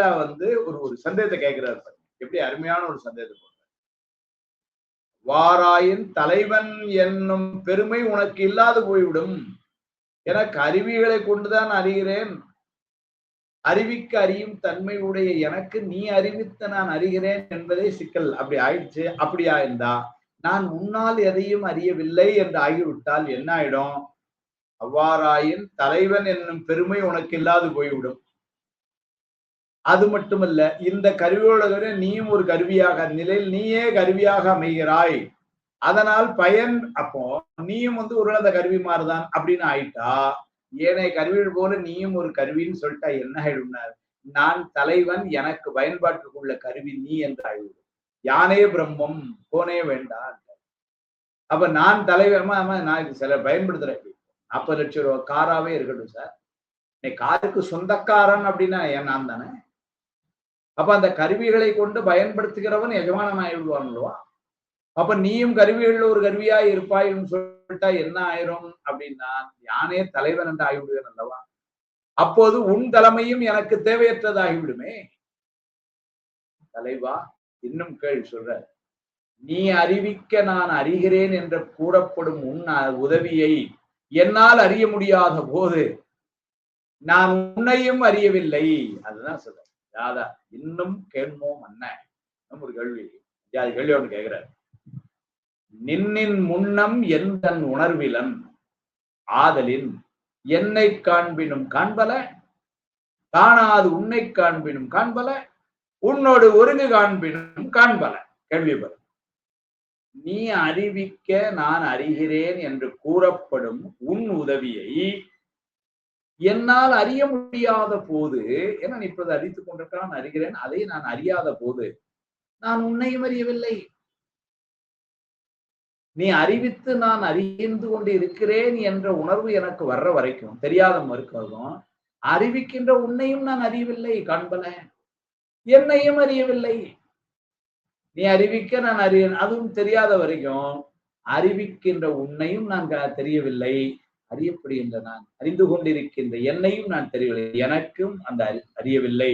ஒரு சந்தேகத்தை கேட்கிறார். எப்படி அருமையான ஒரு சந்தேகத்தை. வாராயின் தலைவன் என்னும் பெருமை உனக்கு இல்லாது போய்விடும். என கருவிகளை கொண்டுதான் அறிகிறேன். அறிவிக்க அறியும் தன்மை உடைய எனக்கு நீ அறிவித்த நான் அறிகிறேன் என்பதே சிக்கல். அப்படி ஆயிடுச்சு. அப்படியா இருந்தா நான் உன்னால் எதையும் அறியவில்லை என்று ஆகிவிட்டால் என்ன ஆயிடும்? அவ்வாறாயின் தலைவன் என்னும் பெருமை உனக்கு இல்லாது போய்விடும். அது மட்டுமல்ல, இந்த கருவியோட நீயும் ஒரு கருவியாக நிலையில் நீயே கருவியாக அமைகிறாய், அதனால் பயன். அப்போ நீயும் ஒரு அந்த கருவி மாதிரிதான் அப்படின்னு ஆயிட்டா, ஏனைய கருவிகள் போல நீயும் ஒரு கருவின்னு சொல்லிட்டா என்ன ஆயிடும்னார், நான் தலைவன், எனக்கு பயன்பாட்டுக்குள்ள கருவி நீ என்று ஆயிடும். யானே பிரம்மம் கோனே வேண்டாம். அப்ப நான் தலைவரமா நான் இது சில பயன்படுத்துறேன். 40 லட்சம் ரூபாய் காராவே இருக்கட்டும் சார். நீ காருக்கு சொந்தக்காரன் அப்படின்னா நான் தானே. அப்ப அந்த கருவிகளை கொண்டு பயன்படுத்துகிறவன் எஜமானன் ஆயிடுவான் அல்லவா. அப்ப நீயும் கருவிகள்ல ஒரு கருவியா இருப்பாய்ன்னு சொல்லிட்டா என்ன ஆயிரும் அப்படின்னா யானே தலைவன் என்று ஆகிவிடுவேன் அல்லவா. அப்போது உன் தலைமையும் எனக்கு தேவையற்றதாகிவிடுமே. தலைவா இன்னும் கேள்வி சொல்ற, நீ அறிவிக்க நான் அறிகிறேன் என்று கூறப்படும் உன் உதவியை என்னால் அறிய முடியாத போது நான் உன்னையும் அறியவில்லை. அதுதான் சொல்றேன். யாதா இன்னும் கேள்மோ அண்ணன் ஒரு கேள்வி கேள்வி ஒன்று கேட்கிறார். நின்னின் முன்னம் எந்தன் உணர்விலன் ஆதலின் என்னை காண்பினும் காண்பல காணாது உன்னை காண்பினும் காண்பல உன்னோடு ஒருங்கு காண்பினும் காண்பல. கேள்வி பெறும். நீ அறிவிக்க நான் அறிகிறேன் என்று கூறப்படும் உன் உதவியை என்னால் அறிய முடியாத போது, ஏன்னா இப்போது அறித்துக் கொண்டிருக்கிறான் அறிகிறேன், அதை நான் அறியாத போது நான் உன்னையும் அறியவில்லை. நீ அறிவித்து நான் அறிந்து கொண்டு இருக்கிறேன் என்ற உணர்வு எனக்கு வர்ற வரைக்கும் தெரியாத மறுக்கிறதும் அறிவிக்கின்ற உன்னையும் நான் அறியவில்லை காண்பல, என்னையும் அறியவில்லை. நீ அறிவிக்க நான் அதுவும் தெரியாத வரைக்கும் அறிவிக்கின்ற உன்னையும் நான் தெரியவில்லை, அறியப்படுகின்ற நான் அறிந்து கொண்டிருக்கின்ற என்னையும் நான் தெரியவில்லை, எனக்கும் அந்த அறியவில்லை.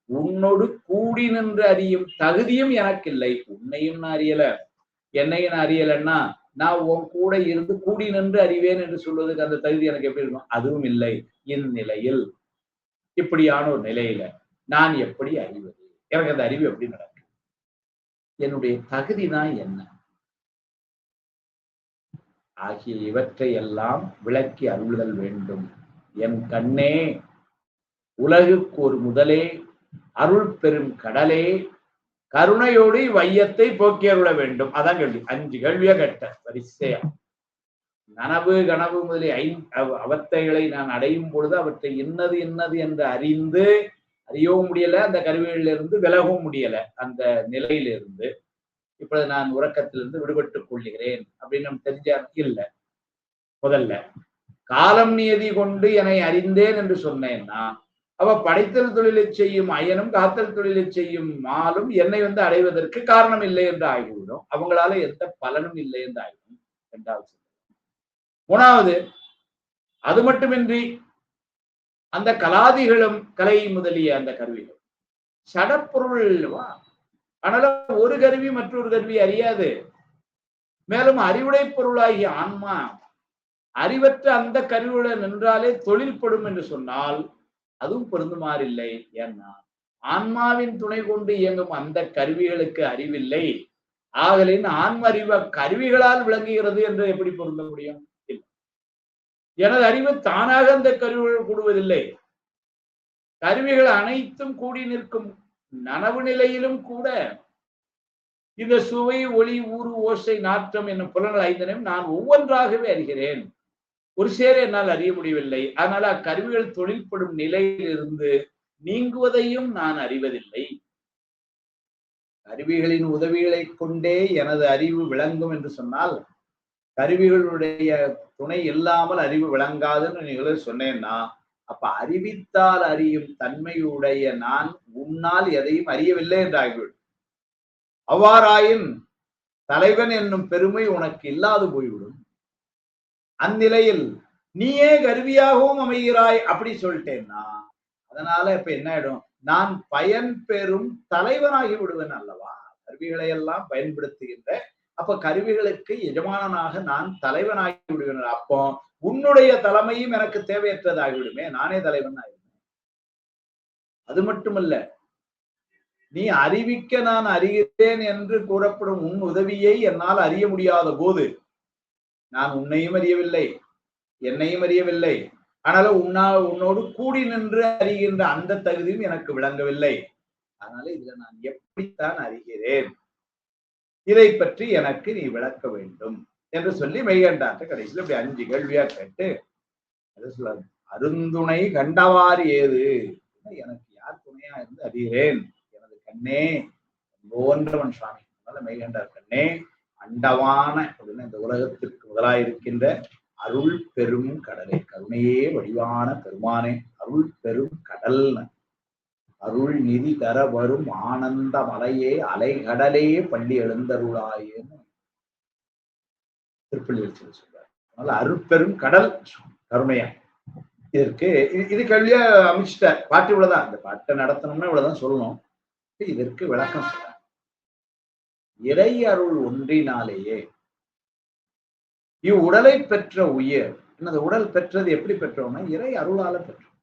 உன்னோடு கூடி நின்று அறியும் தகுதியும் எனக்கு இல்லை. உன்னையும் நான் அறியல, என்னையும் நான் அறியலைன்னா நான் உன் கூட இருந்து கூடி நின்று அறிவேன் என்று சொல்வதற்கு அந்த தகுதி எனக்கு எப்படி இருக்கும்? அதுவும் இல்லை. இந்நிலையில் இப்படியான ஒரு நிலையில நான் எப்படி அறிவது? எனக்கு அந்த அறிவு எப்படி நடக்கும்? என்னுடைய தகுதி தான் என்ன ஆகிய இவற்றை எல்லாம் விளக்கி அருளுதல் வேண்டும். என் கண்ணே, உலகுக்கு ஒரு முதலே, அருள் பெரும் கடலே, கருணையோடு வையத்தை போக்கி அருள வேண்டும். அதான் கேள்வி. 5 கேள்வியா கேட்ட வரிசையா. நனவு கனவு முதலிய அவத்தைகளை நான் அடையும் பொழுது அவற்றை இன்னது இன்னது என்று அறிந்து அறியவும் முடியல, அந்த கருவிகளிலிருந்து விலகவும் முடியல. அந்த நிலையிலிருந்து இப்பொழுது நான் உறக்கத்திலிருந்து விடுபட்டுக் கொள்கிறேன் அப்படின்னு நம்ம தெரிஞ்சா இல்லை. முதல்ல காலம் நியதி கொண்டு என்னை அறிந்தேன் என்று சொன்னேன்னா அவ படைத்தல் தொழிலை செய்யும் அயனும் காத்தல் தொழிலை செய்யும் மாலும் என்னை அடைவதற்கு காரணம் இல்லை என்று ஆகிவிடும். அவங்களால எந்த பலனும் இல்லை என்று ஆகிவிடும். 2வது. 3வது, அது மட்டுமின்றி அந்த கலாதிகளும் கலை முதலிய அந்த கருவிகள் சடப்பொருள். ஆனாலும் ஒரு கருவி மற்றொரு கருவி அறியாது. மேலும் அறிவுடை பொருளாகிய ஆன்மா அறிவற்ற அந்த கருவியுடன் நின்றாலே தொழில்படும் என்று சொன்னால் அதுவும் பொருந்துமாறில்லை. ஏன்னா ஆன்மாவின் துணை கொண்டு இயங்கும் அந்த கருவிகளுக்கு அறிவில்லை. ஆகலின் ஆன்ம அறிவு கருவிகளால் விளங்குகிறது என்று எப்படி பொருந்த முடியும்? இல்லை. எனது அறிவு தானாக அந்த கருவிகள் கூடுவதில்லை. கருவிகள் அனைத்தும் கூடி நிற்கும் நனவு நிலையிலும் கூட இந்த சுவை, ஒளி, ஊறு, ஓசை, நாற்றம் என்னும் புலன்கள் 5 நான் ஒவ்வொன்றாகவே அறிகிறேன். ஒரு சேர என்னால் அறிய முடியவில்லை. அதனால அக்கருவிகள் தொழில்படும் நிலையிலிருந்து நீங்குவதையும் நான் அறிவதில்லை. கருவிகளின் உதவிகளை கொண்டே எனது அறிவு விளங்கும் என்று சொன்னால் கருவிகளுடைய துணை இல்லாமல் அறிவு விளங்காதுன்னு நீங்கள் சொன்னேன்னா அப்ப அறிவித்தால் அறியும் தன்மையுடைய நான் உன்னால் எதையும் அறியவில்லை என்று ஆகிவிடும். அவ்வாறாயின் தலைவன் என்னும் பெருமை உனக்கு இல்லாது போய்விடும். அந்நிலையில் நீயே கருவியாகவும் அமைகிறாய் அப்படி சொல்லிட்டேன்னா அதனால இப்ப என்ன ஆயிடும்? நான் பயன் பெறும் தலைவனாகி விடுவேன் அல்லவா. கருவிகளை எல்லாம் பயன்படுத்துகின்ற அப்ப கருவிகளுக்கு எஜமானனாக நான் தலைவனாகி விடுவேன். அப்போ உன்னுடைய தலைமையும் எனக்கு தேவையற்றதாகிவிடுமே, நானே தலைவன் ஆகிவிடுவேன். அது மட்டுமல்ல, நீ அறிவிக்க நான் அறிகிறேன் என்று கூறப்படும் உன் உதவியை என்னால் அறிய முடியாத போது நான் உன்னையும் அறியவில்லை, என்னையும் அறியவில்லை. ஆனாலும் உன்னோடு கூடி நின்று அறிகின்ற அந்த தகுதியும் எனக்கு விளங்கவில்லை. அதனால இதுல நான் எப்படித்தான் அறிகிறேன், இதை பற்றி எனக்கு நீ விளக்க வேண்டும் என்று சொல்லி மெய்கண்டாற்ற கடைசியில் இப்படி 5 கேள்வியா கேட்டு அது சொல்ல அருந்துணை கண்டவாறு ஏது, எனக்கு யார் துணையா இருந்து அறிகிறேன்? எனது கண்ணே போன்றவன் சுவாமி. அதனால மெய்கண்டார் கண்ணே, அண்டவான அப்படின்னு இந்த உலகத்திற்கு முதலாயிருக்கின்ற அருள் பெரும் கடலே, கருணையே வடிவான பெருமானே, அருள் பெரும் கடல், அருள் நிதி தர வரும் ஆனந்த மலையே, அலைகடலே பள்ளி எழுந்தருளாயேன்னு திருப்பள்ளியில் சொல்றார். அதனால அருட்பெரும் கடல் கருணையா இதற்கு இது கேள்வியா அமைச்சிட்டார். பாட்டு இவ்வளவுதான், இந்த பாட்டை நடத்தணும்னா இவ்வளவுதான் சொல்லணும். இதற்கு விளக்கம் சொல்ற இறை அருள் ஒன்றினாலேயே இவ்வுடலை பெற்ற உயிர், இந்த உடல் பெற்றது எப்படி பெற்றோம்னா இறை அருளால பெற்றோம்.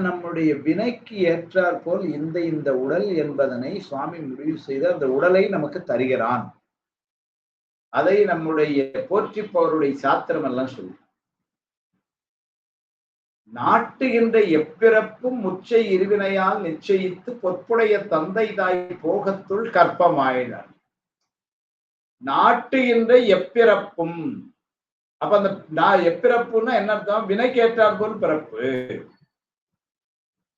நம்முடைய வினைக்கு ஏற்றாற் போல் இந்த உடல் என்பதனை சுவாமி முடிவு செய்து அந்த உடலை நமக்கு தருகிறான். அதை நம்முடைய போற்றிப்பவருடைய சாத்திரம் எல்லாம் சொல்லு. நாட்டுகின்ற எப்பிறப்பும் முச்சை இருவினையால் நிச்சயித்து பொற்புடைய தந்தை தாய் போகத்துள் கற்பமாயினார். நாட்டுகின்ற எப்பிறப்பும், அப்ப அந்த எப்பிறப்புன்னா என்ன அர்த்தம்? வினைக்கேற்றார் போல் பிறப்பு.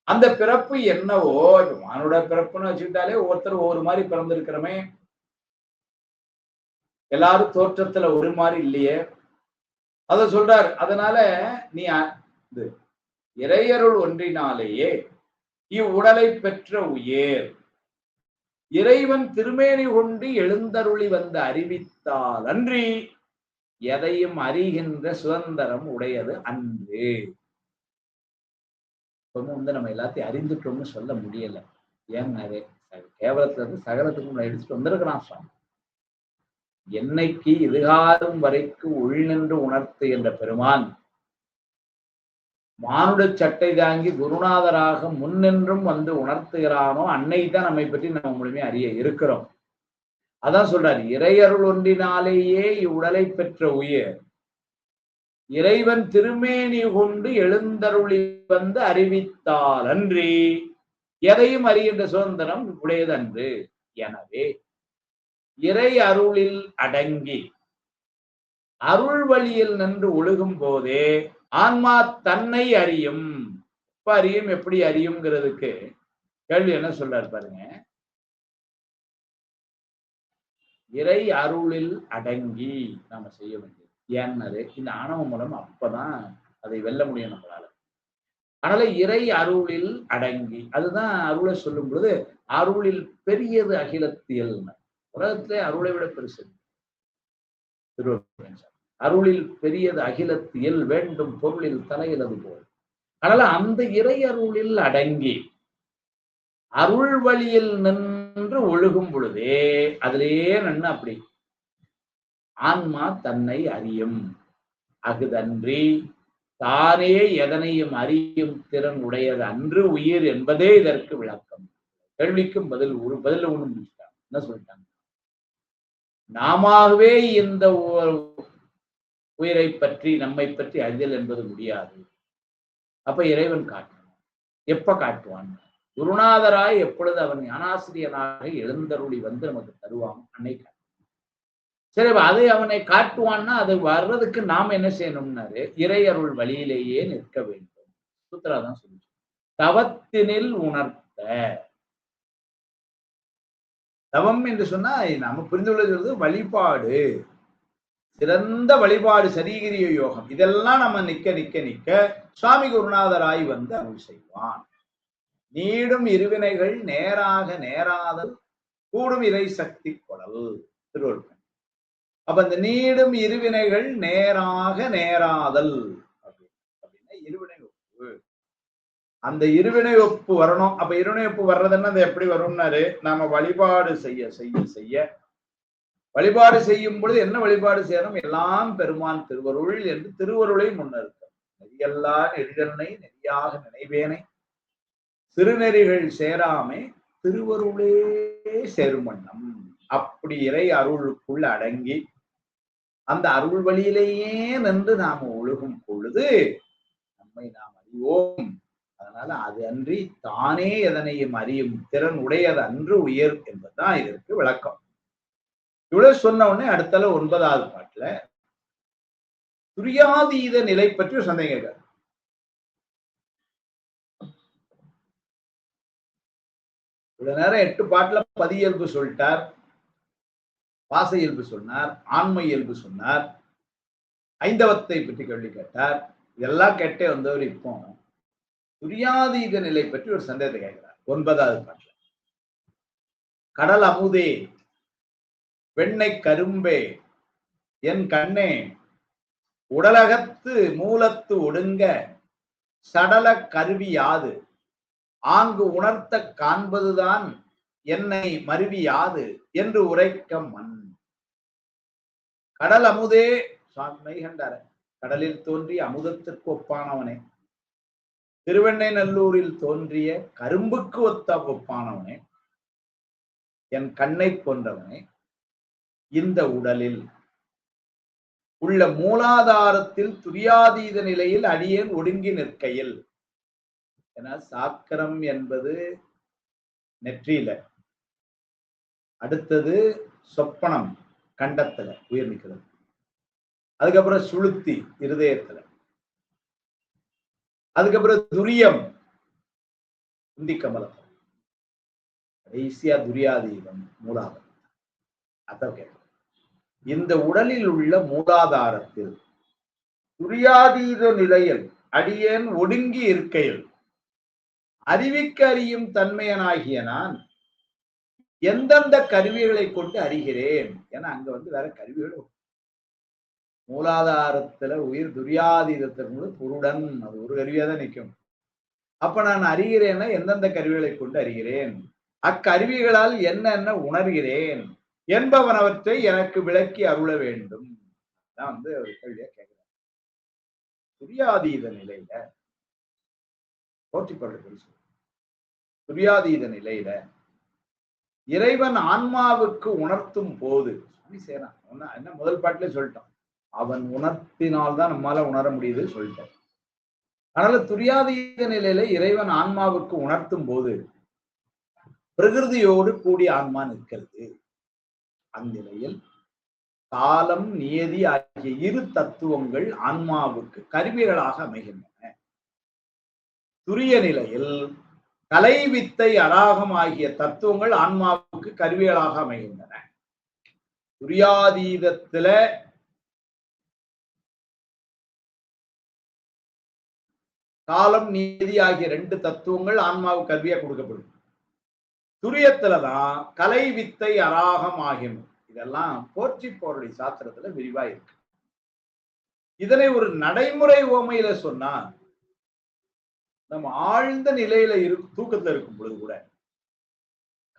அந்த பிறப்பு என்னவோ, இப்ப மானுட பிறப்புன்னு வச்சுக்கிட்டாலே ஒவ்வொருத்தர் ஒவ்வொரு மாதிரி பிறந்திருக்கிறோமே, எல்லாரும் தோற்றத்துல ஒரு மாதிரி இல்லையே, அத சொல்றாரு. அதனால நீ இறையருள் ஒன்றினாலேயே இவ்வுடலை பெற்ற உயிர் இறைவன் திருமேனி கொண்டு எழுந்தருளி வந்து அறிவித்தால் அன்றி எதையும் அறிகின்ற சுதந்திரம் உடையது அன்று. வந்து நம்ம எல்லாத்தையும் அறிந்துட்டோம்னு சொல்ல முடியல. ஏன்னா கேவலத்துல இருந்து சகலத்துக்கு எடுத்துட்டு வந்திருக்கிறான் சுவாமி. என்னைக்கு இதுகாரும் வரைக்கும் உள்நின்று உணர்த்து என்ற பெருமான் மானுட சட்டை தாங்கி குருநாதராக முன்னின்றும் வந்து உணர்த்துகிறானோ அன்னை தான் நம்மை பற்றி நம்ம முழுமையா அறிய இருக்கிறோம். அதான் சொல்றாரு, இறையருள் ஒன்றினாலேயே இவ்வுடலை பெற்ற உயிர் இறைவன் திருமேனி கொண்டு எழுந்தருளி வந்து அறிவித்தால் அன்றி எதையும் அறிகின்ற சுதந்திரம் உடையதன்று. எனவே இறை அருளில் அடங்கி அருள் வழியில் நின்று ஒழுகும் போதே ஆன்மா தன்னை அறியும். இப்ப அறியும், எப்படி அறியும்ங்கிறதுக்கு கேள்வி என்ன சொல்றாரு பாருங்க. இறை அருளில் அடங்கி நாம செய்ய வேண்டியது ஏன்னது இந்த ஆணவ மூலம் அப்பதான் அதை வெல்ல முடியும் நம்மளால. அதனால இறை அருளில் அடங்கி, அதுதான் அருளை சொல்லும் பொழுது அருளில் பெரியது அகிலத்தியல். உலகத்திலே அருளை விட பெருசு அருளில் பெரியது அகிலத்தியல் வேண்டும் பொருளில் தலையிலது போல். அதனால அந்த இறை அருளில் அடங்கி அருள் வழியில் நின்று ஒழுகும் பொழுதே அதிலேயே நின்று அப்படி ஆன்மா தன்னை அறியும். அகுதன்றி தானே எதனையும் அறியும் திறன் உடையது அன்று உயிர் என்பதே இதற்கு விளக்கம். கேள்விக்கும் பதில் ஒண்ணு முடிச்சிட்டாங்க. என்ன சொல்லிட்டாங்க? நாமவே இந்த உயிரை பற்றி நம்மை பற்றி அறிதல் என்பது முடியாது. அப்ப இறைவன் காட்டணும். எப்ப காட்டுவான்? குருநாதராய் எப்பொழுது அவன் ஞானாசிரியனாக எழுந்தருளி வந்து நமக்கு தருவான் அன்னை காட்டுவான். சரி, அதை அவனை காட்டுவான்னா அது வர்றதுக்கு நாம் என்ன செய்யணும்னாரு இறை அருள் வழியிலேயே நிற்க வேண்டும். சூத்திராதான் சொல்லி தவத்தினில் உணர்த்த. தவம் என்று சொன்னா நாம புரிந்து கொள்வது வழிபாடு, சிறந்த வழிபாடு, சரீகிரிய யோகம். இதெல்லாம் நம்ம நிக்க நிக்க நிக்க சுவாமி குருநாதராய் வந்து அருள் செய்வான். நீடும் இருவினைகள் நேராக நேராதல் கூடும் இறை சக்தி கொடல் திருவள்ளுவர். அப்ப இந்த நீடும் இருவினைகள் நேராக நேராதல் அப்படின்னா இருவினை ஒப்பு. அந்த இருவினை ஒப்பு வரணும். அப்ப இருவினை ஒப்பு வர்றதுன்னா அது எப்படி வரும்னாரு, நாம வழிபாடு செய்ய செய்ய செய்ய வழிபாடு செய்யும் பொழுது என்ன வழிபாடு செய்யணும்? எல்லாம் பெருமான் திருவருள் என்று திருவருளை முன்னிறுத்தம். நெறியெல்லாம் நெறிதன்னை நெறியாக நினைவேனை திருநெறிகள் சேராமே திருவருளே சேரும் வண்ணம். அப்படி இறை அருளுக்குள் அடங்கி அந்த அருள் வழியிலேயே நின்று நாம ஒழுகும் பொழுது நம்மை நாம் அறிவோம். அதனால அது அன்றி தானே எதனையும் அறியும் திறன் உடையது அன்று உயர் என்பதுதான் இதற்கு விளக்கம். இவ்வளவு சொன்ன உடனே அடுத்தால 9வது பாட்டுல துரியாதீத நிலை பற்றி சந்தேகம். இவ்வளவு நேரம் 8 பாட்டுல பதியல்பு சொல்லிட்டார். பாச இயல்பு சொன்னார், ஆண்மை இயல்பு சொன்னார், ஐந்தவத்தை பற்றி கேள்வி கேட்டார். இதெல்லாம் கேட்டே வந்தவர் இப்போ துரியாதீத நிலை பற்றி ஒரு சந்தேகத்தை கேட்கிறார் 9வது பாட்டுல. கடல் அமுதே, வெண்ணெய் கரும்பே, என் கண்ணே, உடலகத்து மூலத்து ஒடுங்க சடல கருவி யாது, ஆங்கு உணர்த்த காண்பதுதான் என்னை மருவி யாது என்று உரைக்க மண். கடல் அமுதே, சுவாமி கண்டார, கடலில் தோன்றிய அமுதத்திற்கு ஒப்பானவனே, திருவெண்ணெய்நல்லூரில் தோன்றிய கரும்புக்கு ஒப்பானவனே, என் கண்ணை போன்றவனே, இந்த உடலில் உள்ள மூலாதாரத்தில் துரியாதீத நிலையில் அடியேன் ஒடுங்கி நிற்கையில், ஏன்னா சாக்கரம் என்பது நெற்றியில, அடுத்தது சொப்பனம் கண்டத்துல உயிர் நிற்கிறது, அதுக்கப்புறம் சுளுத்தி இருதயத்துல, அதுக்கப்புறம் துரியம் குந்தி கமலத்துல, கடைசியா துரியாதீதம் மூலாதாரம். அதான் கேட்க, இந்த உடலில் உள்ள மூலாதாரத்தில் துரியாதீத நிலையில் அடியேன் ஒடுங்கி இருக்கையில் அறிவிக்க அறியும் தன்மையனாகிய நான் எந்தெந்த கருவிகளை கொண்டு அறிகிறேன். ஏன்னா அங்க வேற கருவிகளும் மூலாதாரத்துல உயிர் துரியாதீதத்திற்கு புருடன், அது ஒரு கருவியா தான் நிற்கும். அப்ப நான் அறிகிறேன்னா எந்தெந்த கருவிகளை கொண்டு அறிகிறேன், அக்கருவிகளால் என்னென்ன உணர்கிறேன் என்பவன் அவற்றை எனக்கு விளக்கி அருள வேண்டும். நான் ஒரு கேள்வியா கேட்கிறேன். துரியாதீத நிலையில துரியாதீத நிலையில இறைவன் ஆன்மாவுக்கு உணர்த்தும் போது என்ன முதல் பாட்டிலே சொல்லிட்டான், அவன் உணர்த்தினால்தான் நம்மால உணர முடியுது சொல்லிட்டான். அதனால துரியாதீத நிலையில இறைவன் ஆன்மாவுக்கு உணர்த்தும் போது பிரகிருதியோடு கூடிய ஆன்மா நிற்கிறது. அந்நிலையில் காலம் நியதி ஆகிய இரு தத்துவங்கள் ஆன்மாவுக்கு கருவிகளாக அமைகின்றன. துரிய நிலையில் கலை வித்தை அராகம் ஆகிய தத்துவங்கள் ஆன்மாவுக்கு கருவிகளாக அமைகின்றன. துரியாதீதத்துல காலம் நீதி ஆகிய 2 தத்துவங்கள் ஆன்மாவுக்கு கருவியா கொடுக்கப்படும். துரியத்துலதான் கலை வித்தை அராகம் ஆகியும். இதெல்லாம் போற்றி போருடைய சாஸ்திரத்துல விரிவா இருக்கு. இதனை ஒரு நடைமுறை ஓமையில சொன்னா, நம்ம ஆழ்ந்த நிலையில தூக்கத்துல இருக்கும் பொழுது கூட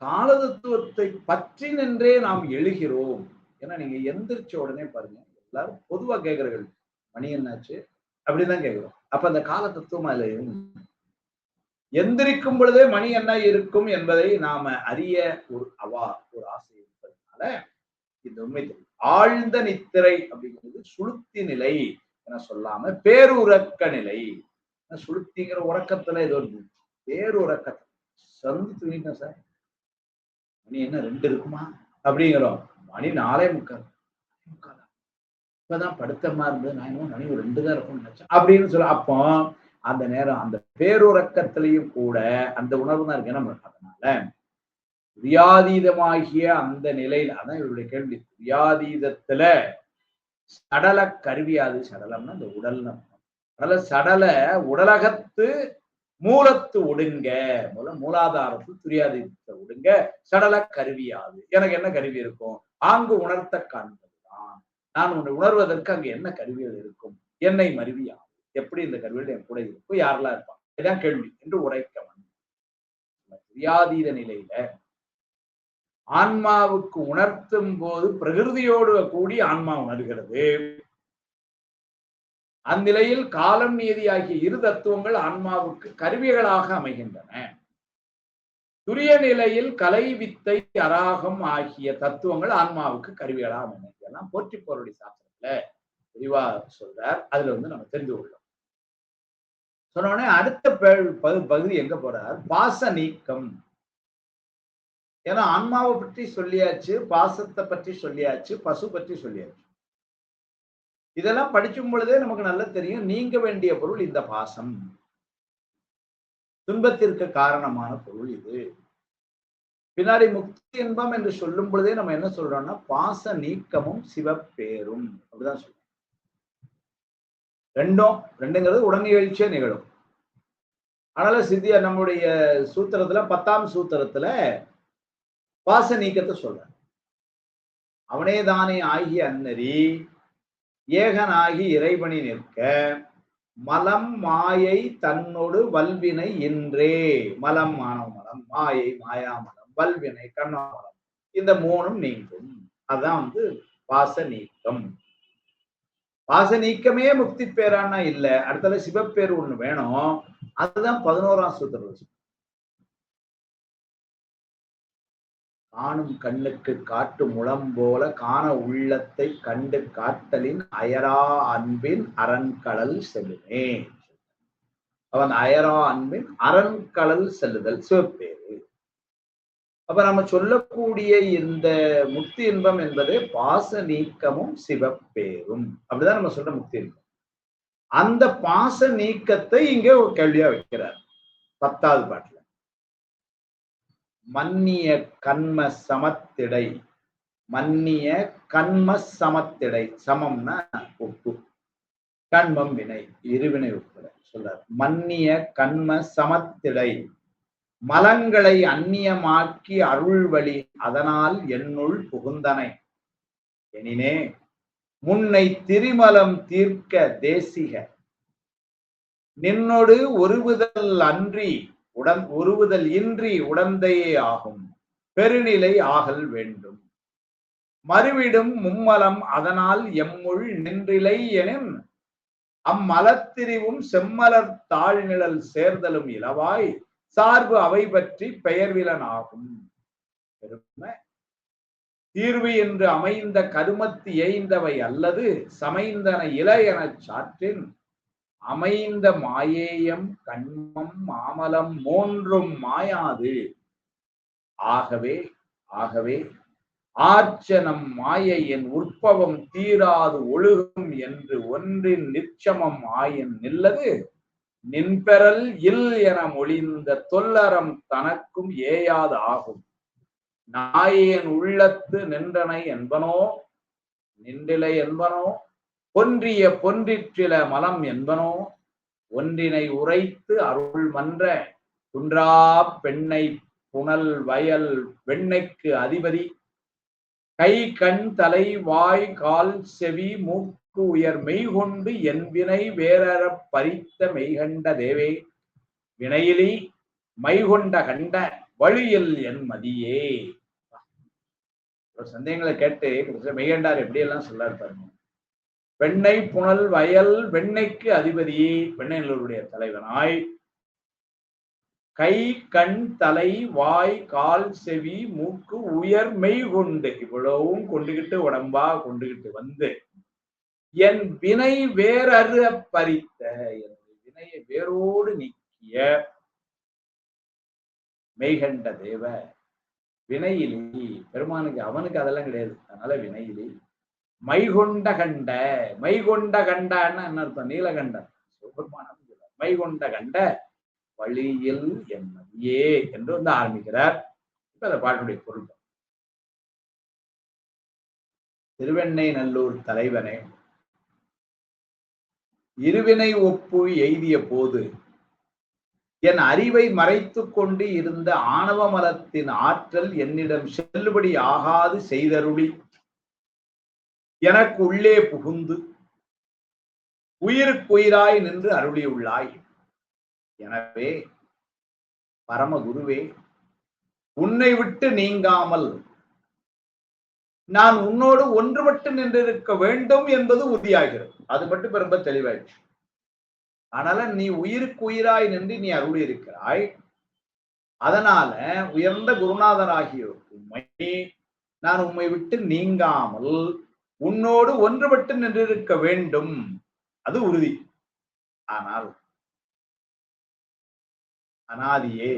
கால தத்துவத்தை பற்றி நின்றே நாம் எழுகிறோம். ஏன்னா நீங்க எந்திரிச்ச உடனே பாருங்க, எல்லாரும் பொதுவா கேட்கறீர்கள், மணி என்னாச்சு அப்படிதான் கேட்கிறோம். அப்ப அந்த கால தத்துவம் அதுல எந்திரிக்கும் பொழுதே மணி என்ன இருக்கும் என்பதை நாம அறிய ஒரு ஆசை இருப்பதனால இந்த உண்மை தெரியும். ஆழ்ந்த நித்திரை அப்படிங்கிறது சுளுத்தி நிலை என சொல்லாம பேருறக்க நிலை. சுளுத்திங்கிற உறக்கத்துல ஏதோ பேருறக்கத்தை சந்து தூங்கிட்டேன் சார், மணி என்ன 2 இருக்குமா அப்படிங்கிறோம். மணி 4:45 இப்பதான் படுத்தமா இருந்தது, நான் இன்னும் மணி 2 தான் இருக்கும்னு நினைச்சேன் அப்படின்னு சொல்ல. அப்போ அந்த நேரம் அந்த பேருறக்கத்திலையும் கூட அந்த உணர்வு தான் இருக்கு. நம்ம அதனால துரியாதீதமாகிய அந்த நிலையில, அதான் இவருடைய கேள்வி, துரியாதீதத்துல சடல கருவியாது. சடலம்னா இந்த உடல். அதனால சடல உடலகத்து மூலத்து ஒடுங்க, மூலாதாரத்து துரியாதீதத்தை ஒடுங்க சடல கருவியாது. எனக்கு என்ன கருவி இருக்கும், ஆங்கு உணர்த்த காண்பதுதான். நான் உணர்வதற்கு அங்கு என்ன கருவிகள் இருக்கும், என்னை மருவியாது. எப்படி இந்த கருவிகள் என் கூட இருக்கும், யாரெல்லாம் இருப்பாங்க, இதான் கேள்வி என்று உரைக்க வேண்டும். துரியாதீத நிலையில ஆன்மாவுக்கு உணர்த்தும் போது பிரகிருதியோடு கூடி ஆன்மா உணர்கிறது. அந்நிலையில் காலம் நீதி ஆகிய இரு தத்துவங்கள் ஆன்மாவுக்கு கருவிகளாக அமைகின்றன. துரிய நிலையில் கலை வித்தை அராகம் ஆகிய தத்துவங்கள் ஆன்மாவுக்கு கருவிகளாக அமைகின்றன. இதெல்லாம் போற்றி போருடைய சாஸ்திரத்துல விரிவா சொல்றார். அதுல நம்ம தெரிந்து கொள்ளலாம். சொன்ன அடுத்த பகுதி எங்க போறார், பாச நீக்கம். ஏன்னா ஆன்மாவை பற்றி சொல்லியாச்சு, பாசத்தை பற்றி சொல்லியாச்சு, பசு பற்றி சொல்லியாச்சு. இதெல்லாம் படிக்கும் பொழுதே நமக்கு நல்லா தெரியும், நீங்க வேண்டிய பொருள் இந்த பாசம், துன்பத்திற்கு காரணமான பொருள் இது. பின்னாடி முக்தி இன்பம் என்று சொல்லும் பொழுதே நம்ம என்ன சொல்றோம்னா பாச நீக்கமும் சிவப்பேரும் அப்படிதான் சொல்றோம். ரெண்டுங்கிறது உடன் நிகழ்ச்சியா நிகழும். அதனால சித்தியா நம்முடைய சூத்திரத்துல 10ஆம் சூத்திரத்துல பாச நீக்கத்தை சொல்ற. அவனே தானே ஆகிய அன்னரி ஏகனாகி இறைவனி நிற்க மலம் மாயை தன்னோடு வல்வினை இன்றே. மலம் மானவ மலம், மாயை மாயாமலம், வல்வினை கண்ணமலம், இந்த மூணும் நீங்கும். அதான் பாச நீக்கம். பாச நீக்கமே முக்தி பேரானா இல்ல, அடுத்தது சிவப்பேர் ஒண்ணு வேணும். அதுதான் 11ஆம் சூத்திரம். காணும் கண்ணுக்கு காட்டு முளம் போல காண உள்ளத்தை கண்டு காட்டலின் அயரா அன்பின் அரண்கடல் செல்லுமே. அவன் அயரா அன்பின் அரண்கடல் செல்லுதல் சிவப்பேரு. அப்ப நம்ம சொல்லக்கூடிய இந்த முக்தி இன்பம் என்பது பாச நீக்கமும் சிவப்பேரும். அப்படிதான் நம்ம சொல்ற முக்தி இன்பம். அந்த பாச நீக்கத்தை இங்கே ஒரு கேள்வியா வைக்கிறார் 10வது பாட்டுல. மன்னிய கண்ம சமத்திடை. மன்னிய கண்ம சமத்திடை, சமம்னா ஒப்பு, கண்மம் வினை, இருவினை உட்பட சொல்றார். மன்னிய கண்ம சமத்திடை மலங்களை அந்நியமாக்கி அருள்வழி அதனால் என்னுள் புகுந்தனை எனினே முன்னை திரிமலம் தீர்க்க தேசிக நின்னோடு ஒருவுதல் அன்றி ஒருவுதல் இன்றி உடந்தையே ஆகும் பெருநிலை ஆகல் வேண்டும். மறுவிடும் மும்மலம் அதனால் எம்முள் நின்றிலை எனின் அம்மலத்திரிவும் செம்மலர் தாழ்நிழல் சேர்தலும் இலவாய் சார்பு அவை பற்றி பெயர்விலன் ஆகும். தீர்வு என்று அமைந்த கருமத்து எய்ந்தவை அல்லது சமைந்தன இல எனச் சாற்றின் அமைந்த மாயேயம் கண்மம் மாமலம் மூன்றும் மாயாது. ஆகவே ஆகவே ஆர்ச்சனம் மாயை என் உற்பவம் தீராது ஒழுகும் என்று ஒன்றின் நிச்சமம் ஆயின் நில்லது நின்பெறல் இல் என மொழிந்த தொல்லறம் தனக்கும் ஏயாது ஆகும். நாயேன் உள்ளத்து நின்றனை என்பனோ நின்றிலை என்பனோ பொன்றிய பொன்றிற்றில மலம் என்பனோ ஒன்றினை உரைத்து அருள் மன்ற குன்றா பெண்ணை புனல் வயல் வெண்ணைக்கு அதிபதி கை கண் தலை வாய் கால் செவி மூக்கு உயர் மெய்கொண்டு என் வினை வேறற பறித்த மெய்கண்ட தேவே வினையிலி மைகொண்ட கண்ட வழியில் என் மதியே. சந்தேகங்களை கேட்டு மெய்கண்டார் எப்படி எல்லாம் சொல்லாரு பாருங்க. வெண்ணை புனல் வயல் வெண்ணைக்கு அதிபதி, வெண்ணைகளுடைய தலைவனாய் கை கண் தலை வாய் கால் செவி மூக்கு உயர் மெய் கொண்டு இவ்வளவும் கொண்டுகிட்டு உடம்பா கொண்டுகிட்டு வந்து என் வினை வேறறு பறித்த என் வினையை வேரோடு நீக்கிய மெய்கண்ட தேவ வினையிலி பெருமானுக்கு அவனுக்கு அதெல்லாம் கிடையாது. அதனால வினையிலி மைகொண்ட கண்ட. மைகொண்ட கண்டான்னு என்ன அர்த்தம்? நீலகண்டன் சிவபெருமான் மைகொண்ட கண்ட வழியில் என் மதியே என்று ஆரம்பிக்கிறார். இப்ப அந்த பாட்டுடைய பொருள். திருவெண்ணை நல்லூர் தலைவனே, இருவினை ஒப்பு எய்திய போது என் அறிவை மறைத்து கொண்டு இருந்த ஆணவ மலத்தின் ஆற்றல் என்னிடம் செல்லுபடி ஆகாது செய்தருளி எனக்கு உள்ளே புகுந்து உயிருக்குயிராய் நின்று அருளியுள்ளாய். எனவே பரமகுருவே, உன்னை விட்டு நீங்காமல் நான் உன்னோடு ஒன்றுபட்டு நின்றிருக்க வேண்டும் என்பது உறுதியாகிறது. அது மட்டும் ரொம்ப தெளிவாயிடுச்சு. அதனால நீ உயிருக்கு உயிராய் நின்று நீ அருளி இருக்கிறாய். அதனால உயர்ந்த குருநாதராகிய உண்மை நான் உம்மை விட்டு நீங்காமல் உன்னோடு ஒன்றுபட்டு நின்றிருக்க வேண்டும், அது உறுதி. ஆனால் அனாதியே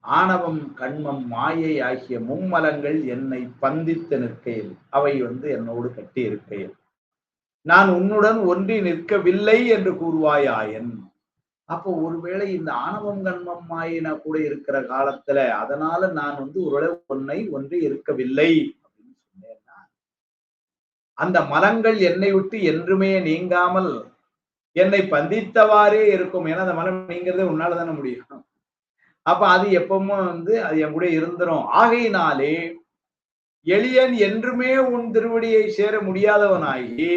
ஆணவம் கண்மம் மாயை ஆகிய மும்மலங்கள் என்னை பந்தித்து நிற்கையில், அவை என்னோடு கட்டி இருக்கையில் நான் உன்னுடன் ஒன்றி நிற்கவில்லை என்று கூறுவாயாயன். அப்போ ஒருவேளை இந்த ஆணவம் கண்மம் மாயினா கூட இருக்கிற காலத்துல அதனால நான் ஓரளவு ஒன்று இருக்கவில்லை அப்படின்னு சொன்னேன்னா, அந்த மலங்கள் என்னை விட்டு என்றுமே நீங்காமல் என்னை பந்தித்தவாறே இருக்கும். ஏன்னா அந்த மலம் நீங்கிறதே உன்னால தானே முடியும். அப்ப அது எப்பவுமே அது என் கூட இருந்துரும். ஆகையினாலே எளியன் என்றுமே உன் திருவடியை சேர முடியாதவனாகி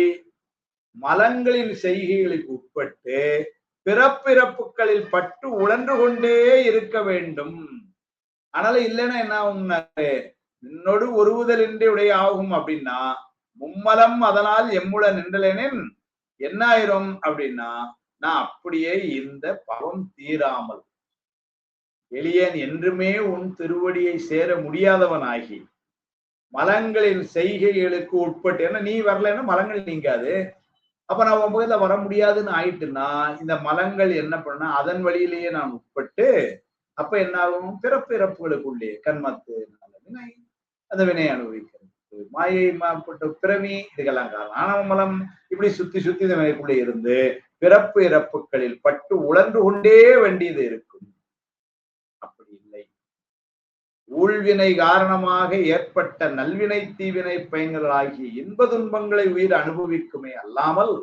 மலங்களின் செய்கைகளுக்கு உட்பட்டு பிறப்பிறப்புகளில் பட்டு உழன்று கொண்டே இருக்க வேண்டும். அதனால இல்லைன்னா என்ன ஆகும், நின்னோடு ஒருவுதல் என்று உடைய ஆகும் அப்படின்னா மும்மலம் அதனால் எம்முல நின்றலேனேன் என்ன ஆயிரும் அப்படின்னா, நான் அப்படியே இந்த பாவம் தீராமல் எளியன் என்றுமே உன் திருவடியை சேர முடியாதவனாகி மலங்களின் செய்கைகளுக்கு உட்பட்டு, ஏன்னா நீ வரலன்னா மலங்கள் நீங்காது. அப்ப நான் உன் பக்கத்துல வர முடியாதுன்னு ஆயிட்டுன்னா இந்த மலங்கள் என்ன பண்ணா அதன் வழியிலேயே நான் உட்பட்டு அப்ப என்ன ஆகும், பிறப்பு இறப்புகளுக்குள்ளே கண்மத்து வினை, அந்த வினையை அனுபவிக்கிறது. மாயை மாப்பட்ட பிறவி இதுக்கெல்லாம் காரணம். ஆணவ மலம் இப்படி சுத்தி சுத்தி இந்த வினைக்குள்ளே இருந்து பிறப்பு இறப்புகளில் பட்டு உழன்று கொண்டே வேண்டியது இருக்கும். அப்படி இல்லை. ஊழ்வினை காரணமாக ஏற்பட்ட நல்வினை தீவினை பயன்களாகிய இன்ப துன்பங்களை உயிர் அனுபவிக்குமே அல்லாமல்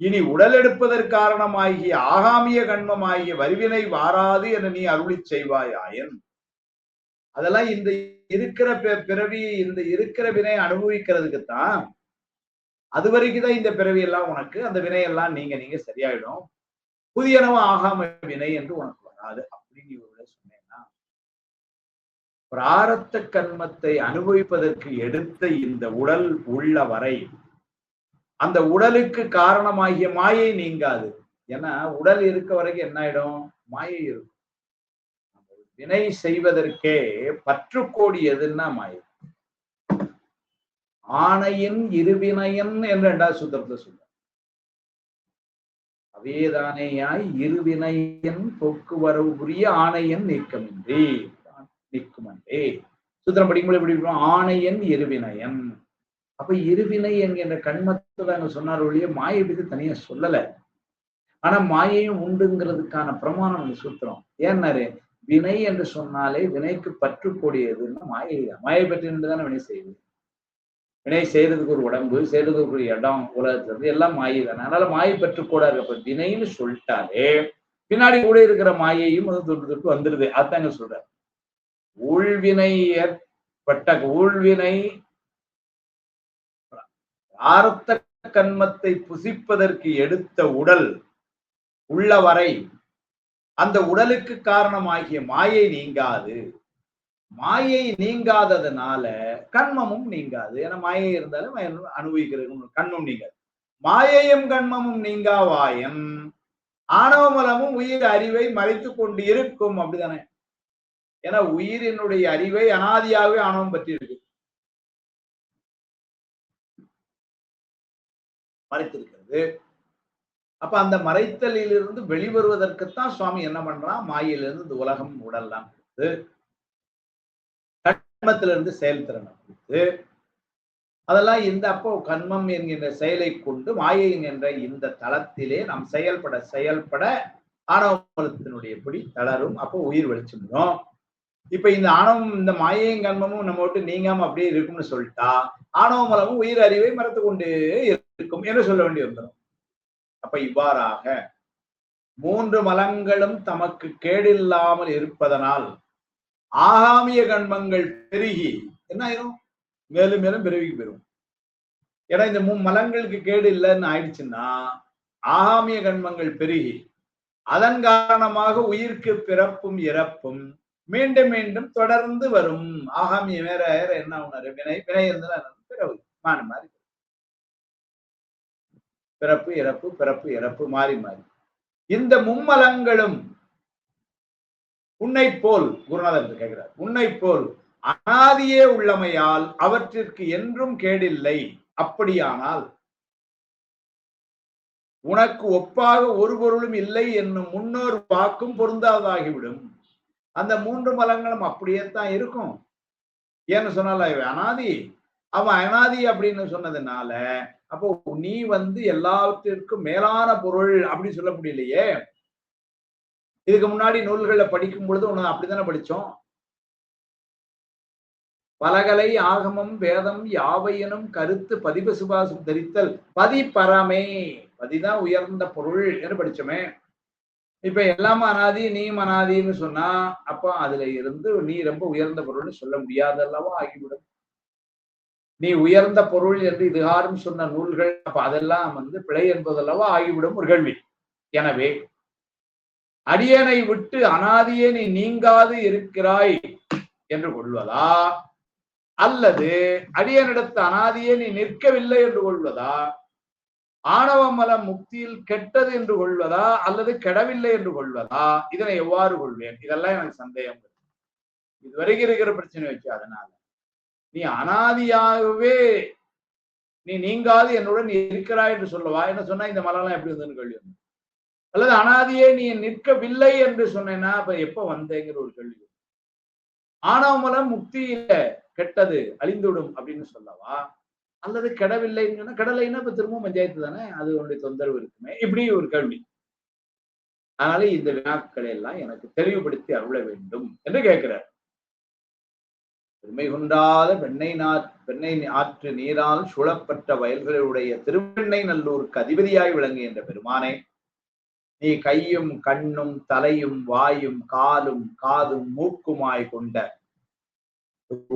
இனி உடல் எடுப்பதற்கு காரணமாகிய ஆகாமிய கண்மமாகிய வரிவினை வாராது என நீ அருளி செய்வாயாயன். அதெல்லாம் இந்த இருக்கிற பிறவி இந்த இருக்கிற வினை அனுபவிக்கிறதுக்குத்தான். அது வரைக்கும்தான் இந்த பிறவி எல்லாம் உனக்கு அந்த வினையெல்லாம் நீங்க சரியாயிடும். புதியனவ ஆகாம வினை என்று உனக்கு வராது அப்படின்னு இவர்களை சொன்னேன்னா, பிராரத்த கர்மத்தை அனுபவிப்பதற்கு எடுத்த இந்த உடல் உள்ள வரை அந்த உடலுக்கு காரணமாகிய மாயை நீங்காது. ஏன்னா உடல் இருக்க வரைக்கும் என்ன ஆயிடும், மாயை இருக்கும். வினை செய்வதற்கே பற்றுக்கோடி எதுன்னா மாயை. ஆணையின் இருவினையன் என்று 2வது சூத்திரத்துல சொல்ற அவேதானையாய் இருவினையன் போக்குவரவு புரிய ஆணையன் நீக்கமின்றி நிற்குமன்றே. சூத்திரம் படிக்கும்போது எப்படி இருக்கும், ஆணையன் இருவினையன். அப்ப இருவினை என்கின்ற கண்மத்தை தாங்க சொன்னார் ஒழிய மாயை பத்தி தனியா சொல்லல. ஆனா மாயையும் உண்டுங்கிறதுக்கான பிரமாணம் அந்த சூத்திரம். ஏன்னாரு, வினை என்று சொன்னாலே வினைக்கு பற்றுக்கூடியதுன்னு மாயை தான். மாயை பற்றி தானே வினை செய்யுது. வினை செய்யறதுக்கு ஒரு உடம்பு, செய்யறதுக்கு ஒரு இடம், உலகத்துல எல்லாம் மாயை தானே. அதனால மாயை பற்றுக்கூடா இருக்கப்ப வினைன்னு சொல்லிட்டாலே பின்னாடி கூட இருக்கிற மாயையும் தொட்டு தொட்டு வந்துருது. அதாங்க சொல்ற. ஊழ்வினை ஏற்பட்ட ஊழ்வினை ஆர்த்த கண்மத்தை புசிப்பதற்கு எடுத்த உடல் உள்ள வரை அந்த உடலுக்கு காரணமாகிய மாயை நீங்காது. மாயை நீங்காததுனால கண்மமும் நீங்காது. ஏன்னா மாயை இருந்தாலும் அனுபவிக்கிறது, கண்மம் நீங்காது. மாயையும் கண்மமும் நீங்காவாயன் ஆணவமலமும் உயிர் அறிவை மறைத்து கொண்டு இருக்கும். அப்படிதானே? ஏன்னா உயிரினுடைய அறிவை அனாதியாகவே ஆணவம் பற்றி இருக்கு, மறைத்திருக்கிறது. அப்ப அந்த மறைத்தலிலிருந்து வெளிவருவதற்குத்தான் சுவாமி என்ன பண்றான், மாயிலிருந்து இந்த உலகம் உடல்லாம் கொடுத்து கண்மத்திலிருந்து செயல்திறனை கொடுத்து அதெல்லாம் இந்த அப்போ கண்மம் என்கின்ற செயலை கொண்டு மாயை என்கின்ற இந்த தளத்திலே நாம் செயல்பட ஆணவமலத்தினுடைய பிடி தளரும். அப்போ உயிர் வெளிச்சம். இப்ப இந்த ஆணவம் இந்த மாயையும் கண்மமும் நம்ம விட்டு நீங்காம அப்படியே இருக்கும்னு சொல்லிட்டா ஆணவமலமும் உயிர் அறிவை மறைத்து கொண்டே இருக்கும் என்று சொல்ல வேண்டி வந்துடும். அப்ப இவ்வாறாக 3 மலங்களும் தமக்கு கேடில்லாமல் இருப்பதனால் ஆகாமிய கண்மங்கள் பெருகி என்ன ஆயிரும், மேலும் மேலும் பிறவிக்கு பெறும். ஏன்னா இந்த மலங்களுக்கு கேடு இல்லைன்னு ஆயிடுச்சுன்னா ஆகாமிய கண்மங்கள் பெருகி அதன் காரணமாக உயிர்க்கு பிறப்பும் இறப்பும் மீண்டும் மீண்டும் தொடர்ந்து வரும். ஆகாமிய வேற என்ன உணரு, வினை இருந்தா பிறகு மாறி மாறி பிறப்பு இறப்பு பிறப்பு இறப்பு மாறி மாறி இந்த மும்மலங்களும் உன்னை போல், குருநாதர் கேட்கிறார், உன்னை போல் அனாதியே உள்ளமையால் அவற்றிற்கு என்றும் கேடில்லை. அப்படியானால் உனக்கு ஒப்பாக ஒரு பொருளும் இல்லை என்னும் முன்னோர் வாக்கும் பொருந்தாதாகிவிடும். அந்த 3 மலங்களும் அப்படியே தான் இருக்கும். ஏன்னு சொன்னால அனாதி, அவன் அனாதி அப்படின்னு சொன்னதுனால அப்போ நீ எல்லாவற்றிற்கும் மேலான பொருள் அப்படி சொல்ல முடியலையே. இதுக்கு முன்னாடி நூல்களை படிக்கும் பொழுது ஒண்ணு அப்படித்தானே படிச்சோம். பலகலை ஆகமம் வேதம் யாவையனும் கருத்து பதிபசுபாசம் தரித்தல் பதிபரமே, பதிதான் உயர்ந்த பொருள் என்று படிச்சோமே. இப்ப எல்லாம் அனாதி நீயும் அனாதின்னு சொன்னா அப்ப அதுல இருந்து நீ ரொம்ப உயர்ந்த பொருள்னு சொல்ல முடியாதல்லவா ஆகிவிடும். நீ உயர்ந்த பொருள் என்று இதுகாரும் சொன்ன நூல்கள் அப்ப அதெல்லாம் பிழை என்பதல்லவா ஆகிவிடும் ஒரு கேள்வி. எனவே அடியனை விட்டு அனாதியே நீ நீங்காது இருக்கிறாய் என்று கொள்வதா, அல்லது அடியனிடத்து அனாதியே நீ நிற்கவில்லை என்று கொள்வதா, ஆணவ மலம் முக்தியில் கெட்டது என்று கொள்வதா அல்லது கெடவில்லை என்று கொள்வதா, இதனை எவ்வாறு கொள்வேன்? இதெல்லாம் எனக்கு சந்தேகம். இதுவரைக்கும் இருக்கிற பிரச்சனை வச்சு அதனால நீ அனாதியாகவே நீ நீங்காது என்னுடன் இருக்கிறாய் என்று சொல்லவா, என்ன சொன்னா இந்த மலம்லாம் எப்படி வந்ததுன்னு கேள்வி. அல்லது அனாதியே நீ நிற்கவில்லை என்று சொன்னேன்னா அப்ப எப்ப வந்தேங்கிற ஒரு கேள்வி. ஆணவ மலம் முக்தியில கெட்டது அழிந்துவிடும் அப்படின்னு சொல்லவா, அல்லது கெடவில்லைன்னு சொன்னா கெடலைன்னா இப்ப திரும்பவும் பஞ்சாயத்து தானே, அது உன்னுடைய தொந்தரவு இருக்குமே, இப்படி ஒரு கேள்வி. அதனால இந்த வினாக்களை எல்லாம் எனக்கு தெளிவுபடுத்தி அருள வேண்டும் என்று கேட்கிறார். பெருமை கொண்டாத பெண்ணை ஆற்று நீரால் சூழப்பட்ட வயல்களுடைய திருவெண்ணை நல்லூருக்கு அதிபதியாய் விளங்குகின்ற பெருமானே, நீ கையும் கண்ணும் தலையும் வாயும் காலும் காதும் மூக்குமாய் கொண்ட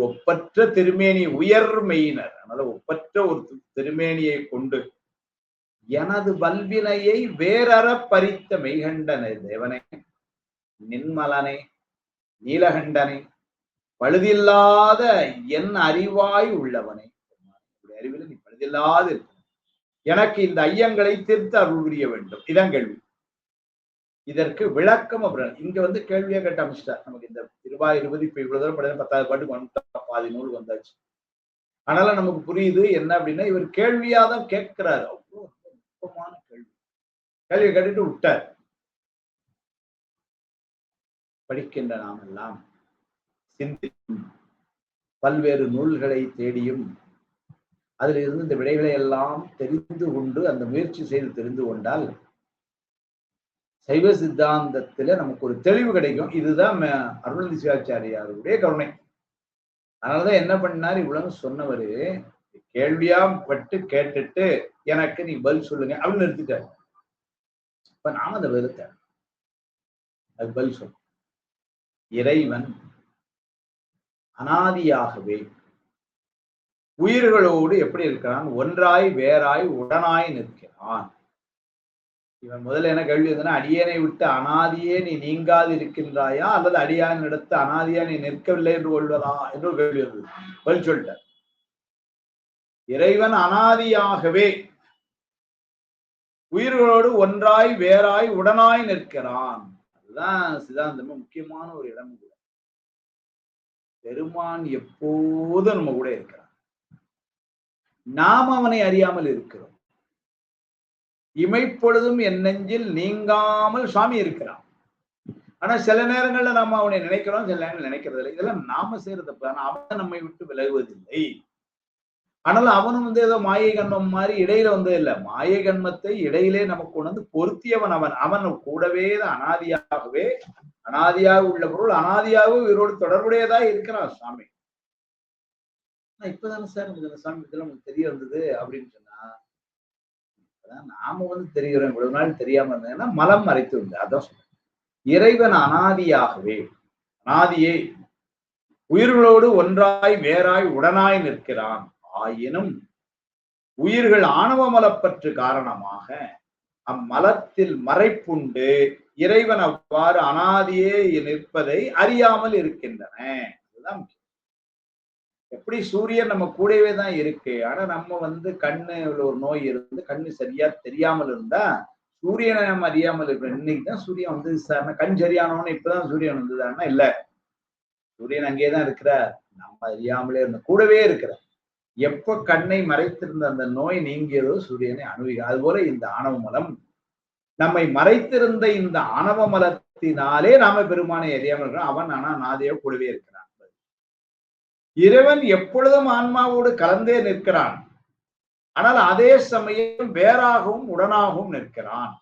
ஒப்பற்ற திருமேனி உயர் மெயினர், அதனால ஒப்பற்ற ஒரு திருமேனியை கொண்டு எனது வல்வினையை வேறற பறித்த மெய்கண்டனை தேவனே, நின்மலனே, நீலகண்டனை, பழுதில்லாத என் அறிவாய் உள்ளவனே, அறிவில் நீ பழுதில்லாது இருக்க எனக்கு இந்த ஐயங்களை தீர்த்து அருள் புரிய வேண்டும். இதான் கேள்வி. இதற்கு விளக்கம் அப்புறம் இங்க கேள்வியா கேட்ட அமைச்சிட்டார். நமக்கு இந்த 20 இப்ப இவ்வளவு தூரம் படிச்சா 10வது பாட்டுக்கு வந்துட்டோம், பாதி நூல் வந்தாச்சு. அதனால நமக்கு புரியுது என்ன அப்படின்னா இவர் கேள்வியாதான் கேட்கிறாரு. அவ்வளவு நுட்பமான கேள்வி. கேள்வியை கேட்டுட்டு விட்டார். படிக்கின்ற நாம் எல்லாம் சிந்திக்கும் பல்வேறு நூல்களை தேடியும் அதில் இருந்து இந்த விடைகளை எல்லாம் தெரிந்து கொண்டு அந்த முயற்சி செய்து தெரிந்து கொண்டால் சைவ சித்தாந்தத்துல நமக்கு ஒரு தெளிவு கிடைக்கும். இதுதான் அருள்நிதி சிவாச்சாரியாருடைய கருணை. அதனாலதான் என்ன பண்ணாரு, இவ்வளவு சொன்னவரு கேள்வியா பட்டு கேட்டுட்டு எனக்கு நீ பதில் சொல்லுங்க அப்படின்னு நிறுத்திட்டாரு. இப்ப நாம அதை வெறுத்த அது பதில் சொல்ல. இறைவன் அனாதியாகவே உயிர்களோடு எப்படி இருக்கிறான், ஒன்றாய் வேறாய் உடனாய் நிற்கிறான். இவன் முதல்ல என்ன கேள்வி வந்தனா, அடியனை விட்டு அனாதியே நீ நீங்காது இருக்கின்றாயா அல்லது அடியான் எடுத்து அனாதியா நீ நிற்கவில்லை என்று கொள்வதா என்று ஒரு கேள்வி வந்தது. பதில் சொல்லிட்டார். இறைவன் அனாதியாகவே உயிர்களோடு ஒன்றாய் வேறாய் உடனாய் நிற்கிறான். அதுதான் சித்தாந்தமும் முக்கியமான ஒரு இடம் கூட. பெருமான் எப்போதும் நம்ம கூட இருக்கிறான். நாம் அவனை அறியாமல் இருக்கிறோம். இமைப்பொழுதும் என் நெஞ்சில் நீங்காமல் சுவாமி இருக்கிறான். ஆனா சில நேரங்கள்ல நாம அவனை நினைக்கிறோம், சில நேரங்கள் நினைக்கிறது இல்லை. இதெல்லாம் நாம செய்யறது. ஆனா அவன் நம்மை விட்டு விலகுவதில்லை. ஆனாலும் அவனும் ஏதோ மாயை கண்மம் மாதிரி இடையில இல்லை. மாயை கண்மத்தை இடையிலே நமக்கு கொண்டு பொருத்தியவன் அவன். அவன் கூடவே அனாதியாகவே அனாதியாக உள்ள பொருள் அனாதியாகவே உயிரோடு தொடர்புடையதா இருக்கிறான் சுவாமி. இப்பதானே சார் நமக்கு சாமி இதெல்லாம் நமக்கு தெரிய வந்தது அப்படின்னு சொன்னா நாம தெரிகிறோம். இவ்வளவு நாள் தெரியாம இருந்ததுன்னா மலம் மறைத்து உண்டு. அதான் சொல்றேன். இறைவன் அனாதியாகவே அனாதியே உயிர்களோடு ஒன்றாய் வேறாய் உடனாய் நிற்கிறான். ஆயினும் உயிர்கள் ஆணவ மலப்பற்று காரணமாக அம்மலத்தில் மறைப்புண்டு இறைவன் அவ்வாறு அனாதியே நிற்பதை அறியாமல் இருக்கின்றன. அதுதான் எப்படி சூரியன் நம்ம கூடவே தான் இருக்கு. ஆனா நம்ம கண்ணு ஒரு நோய் இருந்து கண்ணு சரியா தெரியாமல் இருந்தா சூரியனை நம்ம அறியாமல் இருக்கிறோம். இன்னைக்குதான் சூரியன் வந்தது சார், கண் சரியானவன்னு இப்பதான் சூரியன் வந்ததுன்னா இல்ல, சூரியன் அங்கேதான் இருக்கிறார். நம்ம அறியாமலே இருந்த கூடவே இருக்கிற. எப்ப கண்ணை மறைத்திருந்த அந்த நோய் நீங்கியதோ சூரியனை அணுகிற. அதுபோல இந்த ஆணவ மலம் நம்மை மறைத்திருந்த இந்த ஆணவ மலத்தினாலே நாம பெருமானை அறியாமல் இருக்கிறோம். அவன் ஆனா நாதையோ கூடவே இருக்கிறான். இறைவன் எப்பொழுதும் ஆன்மாவோடு கலந்தே நிற்கிறான். ஆனால் அதே சமயம் வேறாகவும் உடனாகவும் நிற்கிறான்.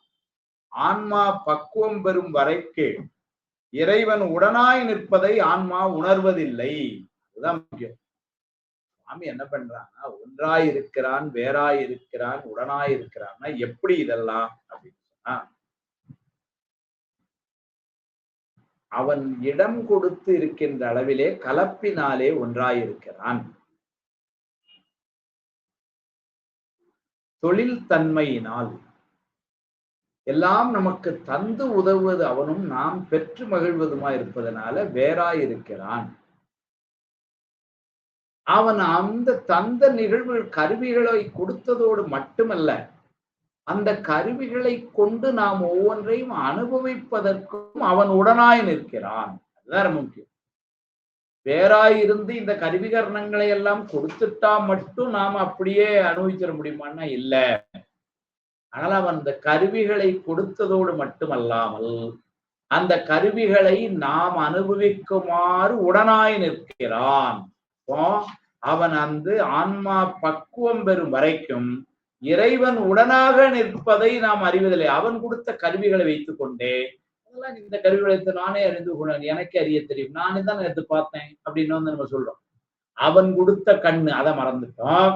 ஆன்மா பக்குவம் பெறும் வரைக்கு இறைவன் உடனாய் நிற்பதை ஆன்மா உணர்வதில்லை. அதுதான் முக்கியம். சாமி என்ன பண்றான்னா, ஒன்றாய் இருக்கிறான், வேறாய் இருக்கிறான், உடனாய் இருக்கிறான்னா எப்படி இதெல்லாம் அப்படின்னு சொன்னா, அவன் இடம் கொடுத்து இருக்கின்ற அளவிலே கலப்பினாலே ஒன்றாய் இருக்கிறான். தொழில் தன்மையினால் எல்லாம் நமக்கு தந்து உதவுவது அவனும் நாம் பெற்று மகிழ்வதுமா இருப்பதனால வேறாய் இருக்கிறான். அவன் அந்த தந்த நிகழ்வுகள் கருவிகளை கொடுத்ததோடு மட்டுமல்ல, அந்த கருவிகளை கொண்டு நாம் ஒவ்வொன்றையும் அனுபவிப்பதற்கும் அவன் உடனாய் நிற்கிறான். அதுதான் முக்கியம். வேறாய் இருந்து இந்த கருவிகரணங்களை எல்லாம் கொடுத்துட்டா மட்டும் நாம் அப்படியே அனுபவிச்சிட முடியுமான்னா இல்ல. ஆனால் அவன் அந்த கருவிகளை கொடுத்ததோடு மட்டுமல்லாமல் அந்த கருவிகளை நாம் அனுபவிக்குமாறு உடனாய் நிற்கிறான். அவன் அந்த ஆன்மா பக்குவம் பெறும் வரைக்கும் இறைவன் உடனாக நிற்பதை நாம் அறிவதில்லை. அவன் கொடுத்த கருவிகளை வைத்துக் கொண்டே அதெல்லாம் இந்த கருவிகளை நானே அறிந்து கொள்ள எனக்கு அறிய தெரியும், நானே தான் எடுத்து பார்த்தேன் அப்படின்னு வந்து நம்ம சொல்றோம். அவன் கொடுத்த கண்ணு அதை மறந்துட்டோம்.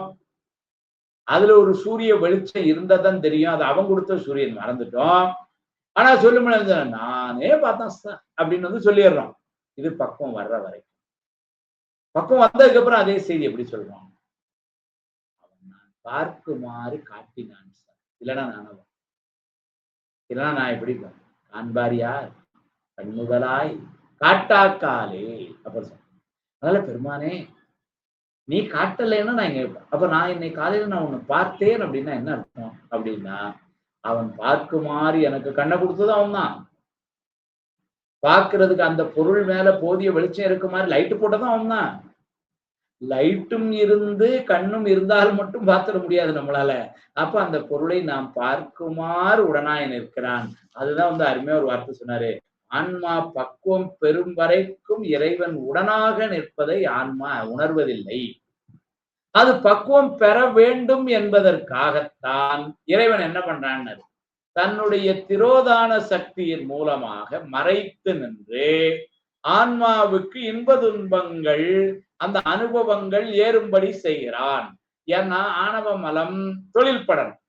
அதுல ஒரு சூரிய வெளிச்சம் இருந்ததான் தெரியும், அது அவன் கொடுத்த சூரியன் மறந்துட்டோம். ஆனா சொல்லும் நானே பார்த்தேன் அப்படின்னு வந்து சொல்லிடுறோம். இது பக்குவம் வர்ற வரைக்கும். பக்குவம் வந்ததுக்கு அப்புறம் அதே செய்தி எப்படி சொல்றோம்? அவன் நான் பார்க்குமாறு காட்டினான் சார், இல்லைன்னா நானவன், இல்லைன்னா நான் எப்படி காண்பார் யார் கண்ணுதலாய் காட்டாக்காலே அப்புறம் சொன்ன. அதனால பெருமானே நீ காட்டலைன்னா நான் இங்க அப்ப நான் இன்னை காலையில நான் உன்னை பார்த்தேன் அப்படின்னா என்ன அர்த்தம் அப்படின்னா, அவன் பார்க்குமாறு எனக்கு கண்ணை கொடுத்ததும் அவன் தான். பார்க்கறதுக்கு அந்த பொருள் மேல போதிய வெளிச்சம் இருக்க மாதிரி லைட்டு போட்டதும் அவன் தான். லைட்டும் இருந்து கண்ணும் இருந்தால் மட்டும் பார்த்துட முடியாது நம்மளால. அப்ப அந்த பொருளை நாம் பார்க்குமாறு உடனாய் நிற்கிறான். அதுதான் வந்து அருமையா ஒரு வார்த்தை சொன்னாரு. ஆன்மா பக்குவம் பெறும் வரைக்கும் இறைவன் உடனாக நிற்பதை ஆன்மா உணர்வதில்லை. அது பக்குவம் பெற வேண்டும் என்பதற்காகத்தான் இறைவன் என்ன பண்றான்னு தன்னுடைய திரோதான சக்தியின் மூலமாக மறைத்து நின்று ஆன்மாவுக்கு இன்ப துன்பங்கள் அந்த அனுபவங்கள் ஏறும்படி செய்கிறான். ஏன்னா ஆணவ மலம் தொழில்படணும்.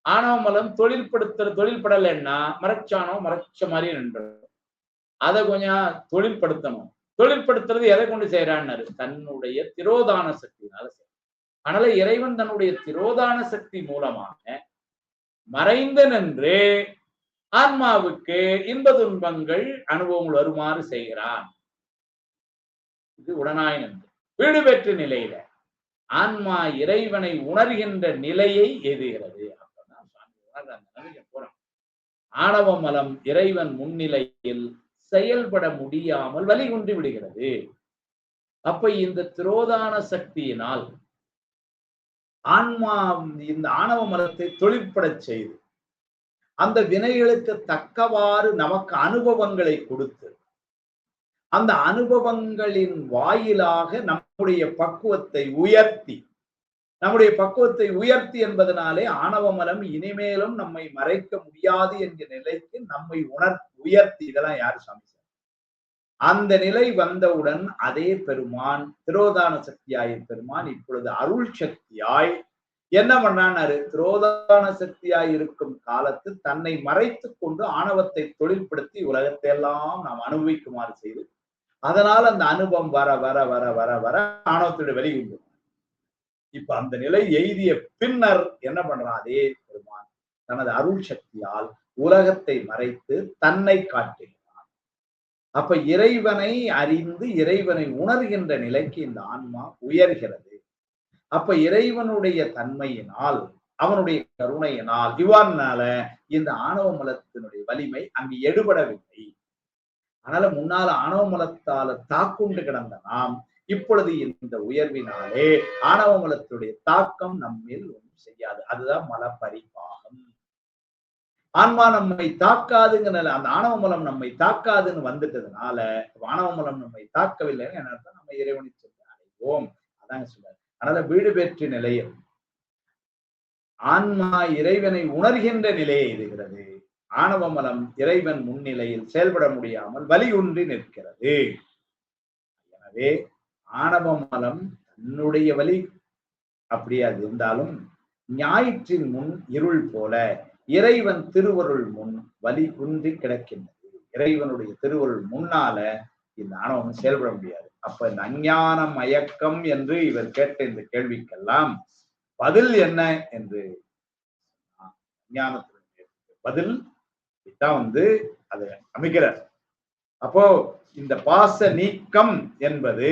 ஆணவ மலம் தொழில்படலைன்னா மறைச்சானோ மறைச்ச மாதிரி நின்று அதை கொஞ்சம் தொழில்படுத்தணும். தொழில்படுத்துறது எதை கொண்டு செய்யறான்னு தன்னுடைய திரோதான சக்தினால செய்ய. அதனால இறைவன் தன்னுடைய திரோதான சக்தி மூலமாக மறைந்து நின்று ஆன்மாவுக்கு இன்ப துன்பங்கள் அனுபவங்கள் வருமாறு செய்கிறான். இது உடனாய் நின்று வீடு பெற்ற நிலையில ஆன்மா இறைவனை உணர்கின்ற நிலையை எதுகிறது. அப்பதான் சுவாமி உணர்ற அந்த நிலைக்கு போறோம். ஆணவ மலம் இறைவன் முன்னிலையில் செயல்பட முடியாமல் வலிகுன்றி விடுகிறது. அப்ப இந்த திரோதான சக்தியினால் ஆன்மா இந்த ஆணவ மலத்தை தொழிற்பட செய்து அந்த வினைகளுக்கு தக்கவாறு நமக்கு அனுபவங்களை கொடுத்து அந்த அனுபவங்களின் வாயிலாக நம்முடைய பக்குவத்தை உயர்த்தி என்பதனாலே ஆணவ மலம் இனிமேலும் நம்மை மறைக்க முடியாது என்கிற நிலைக்கு நம்மை உயர்த்தி. இதெல்லாம் யாரு சாமி? அந்த நிலை வந்தவுடன் அதே பெருமான் திரோதான சக்தியாய் பெருமான் இப்பொழுது அருள் சக்தியாய் என்ன பண்ணாரு? திரோதான சக்தியாய் இருக்கும் காலத்தில் தன்னை மறைத்து கொண்டு ஆணவத்தை தொழில்படுத்தி உலகத்தை எல்லாம் நாம் அனுபவிக்குமாறு செய்து அதனால் அந்த அனுபவம் வர வர வர வர வர ஆணவத்துடைய வெளியுண்டு. இப்ப அந்த நிலை எய்திய பின்னர் என்ன பண்றான்? அதே பெருமான் தனது அருள் சக்தியால் உலகத்தை மறைத்து தன்னை காட்டுகிறான். அப்ப இறைவனை அறிந்து இறைவனை உணர்கின்ற நிலைக்கு இந்த ஆன்மா உயர்கிறது. அப்ப இறைவனுடைய தன்மையினால் அவனுடைய கருணையினால் இவ்வாறுனால இந்த ஆணவ மலத்தினுடைய வலிமை அங்கு எடுபடவில்லை. அதனால முன்னால ஆணவ மலத்தால தாக்குண்டு கிடந்த நாம் இப்பொழுது இந்த உயர்வினாலே ஆணவ மலத்துடைய தாக்கம் நம்மில் ஒன்றும் செய்யாது. அதுதான் மல பரிபாகம். ஆன்மா நம்மை தாக்காதுங்கிற அந்த ஆணவ மலம் நம்மை தாக்காதுன்னு வந்துட்டதுனால ஆணவ மலம் நம்மை தாக்கவில்லைன்னு என்ன நம்ம இறைவனை சொல்லி அடைவோம். அதாங்க சொல்றாரு. அதனால வீடு பெற்ற நிலையில் ஆன்மா இறைவனை உணர்கின்ற நிலையை எதுகிறது. ஆணவ மலம் இறைவன் முன்னிலையில் செயல்பட முடியாமல் வலியுன்றி நிற்கிறது. எனவே ஆணவ மலம் தன்னுடைய வலி அப்படியே அது இருந்தாலும் ஞாயிற்றின் முன் இருள் போல இறைவன் திருவருள் முன் வலி குன்றி கிடக்கின்றது. இறைவனுடைய திருவருள் முன்னால இந்த ஆணவம் செயல்பட முடியாது. அப்ப இந்த அஞ்ஞான மயக்கம் என்று இவர் கேட்ட இந்த கேள்விக்கெல்லாம் பதில் என்ன என்று அஞ்ஞானத்தினுடைய பதில் தான் அதை அமைக்கிறார். அப்போ இந்த பாச நீக்கம் என்பது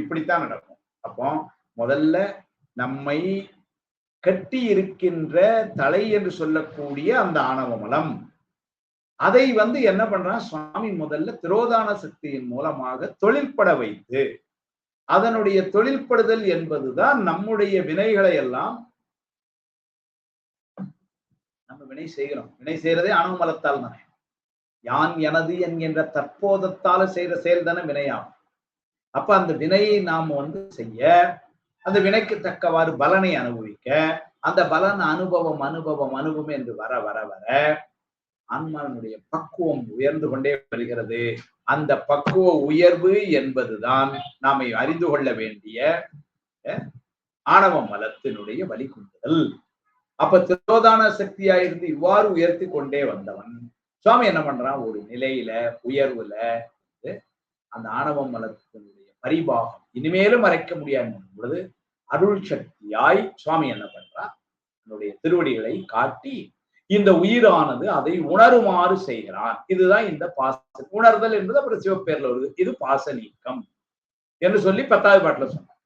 இப்படித்தான் நடக்கும். அப்போ முதல்ல நம்மை கட்டி இருக்கின்ற தலை என்று சொல்லக்கூடிய அந்த ஆணவ மலம், அதை என்ன பண்றான் சுவாமி முதல்ல திரோதான சக்தியின் மூலமாக தொழில்பட வைத்து, அதனுடைய தொழில்படுதல் என்பதுதான் நம்முடைய வினைகளை எல்லாம் நம்ம வினை செய்கிறோம். வினை செய்யறதே ஆணவ மலத்தால் தானே. யான் எனது என்கின்ற தற்போதத்தால செய்யற செயல் தானே வினையாகும். அப்ப அந்த வினையை நாம் செய்ய, அந்த வினைக்கு தக்கவாறு பலனை அனுபவிக்க, அந்த பலன் அனுபவம் அனுபவம் அனுபவம் என்று வர வர வர ஆன்மாவினுடைய பக்குவம் உயர்ந்து கொண்டே வருகிறது. அந்த பக்குவ உயர்வு என்பதுதான் நாம அறிந்து கொள்ள வேண்டிய ஆணவ மலத்தினுடைய வழிகுண்டுதல். அப்ப திரோதான சக்தியாயிருந்து இவ்வாறு உயர்த்தி கொண்டே வந்தவன் சுவாமி என்ன பண்றான், ஒரு நிலையில உயர்வுல அந்த ஆணவ மலத்தினுடைய பரிபாகம் இனிமேலும் மறைக்க முடியாது பொழுது அருள் சக்தியாய் சுவாமி என்ன பண்றான், தன்னுடைய திருவடிகளை காட்டி இந்த உயிரானது அதை உணருமாறு செய்கிறான். இதுதான் இந்த பாச உணர்தல் என்பது அப்புறம் சிவப்பேர்ல வருது. இது பாச நீக்கம் என்று சொல்லி 10வது பாட்டுல சொன்னார்.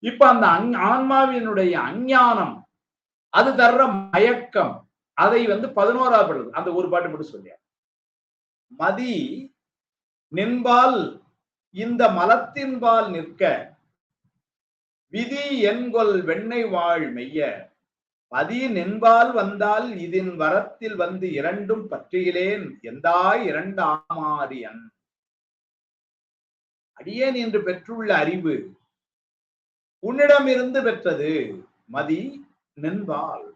இப்ப அந்த ஆன்மாவினுடைய அஞ்ஞானம் அது தர்ற மயக்கம் அதை 11வது பாட்டு அந்த ஒரு பாட்டு மட்டும் சொல்லியார். மதி நின்பால் இந்த மலத்தின்பால் நிற்க விதி என்கொல் வெண்ணை வாழ் மெய்ய பதி நின்பால் வந்தால் இதன் வரத்தில் இரண்டும் பற்றியிலேன் எந்தாய் இரண்டு ஆமாரியன். அடியேன் என்று பெற்றுள்ள அறிவு உன்னிடமிருந்து பெற்றது மதி நின்பால்.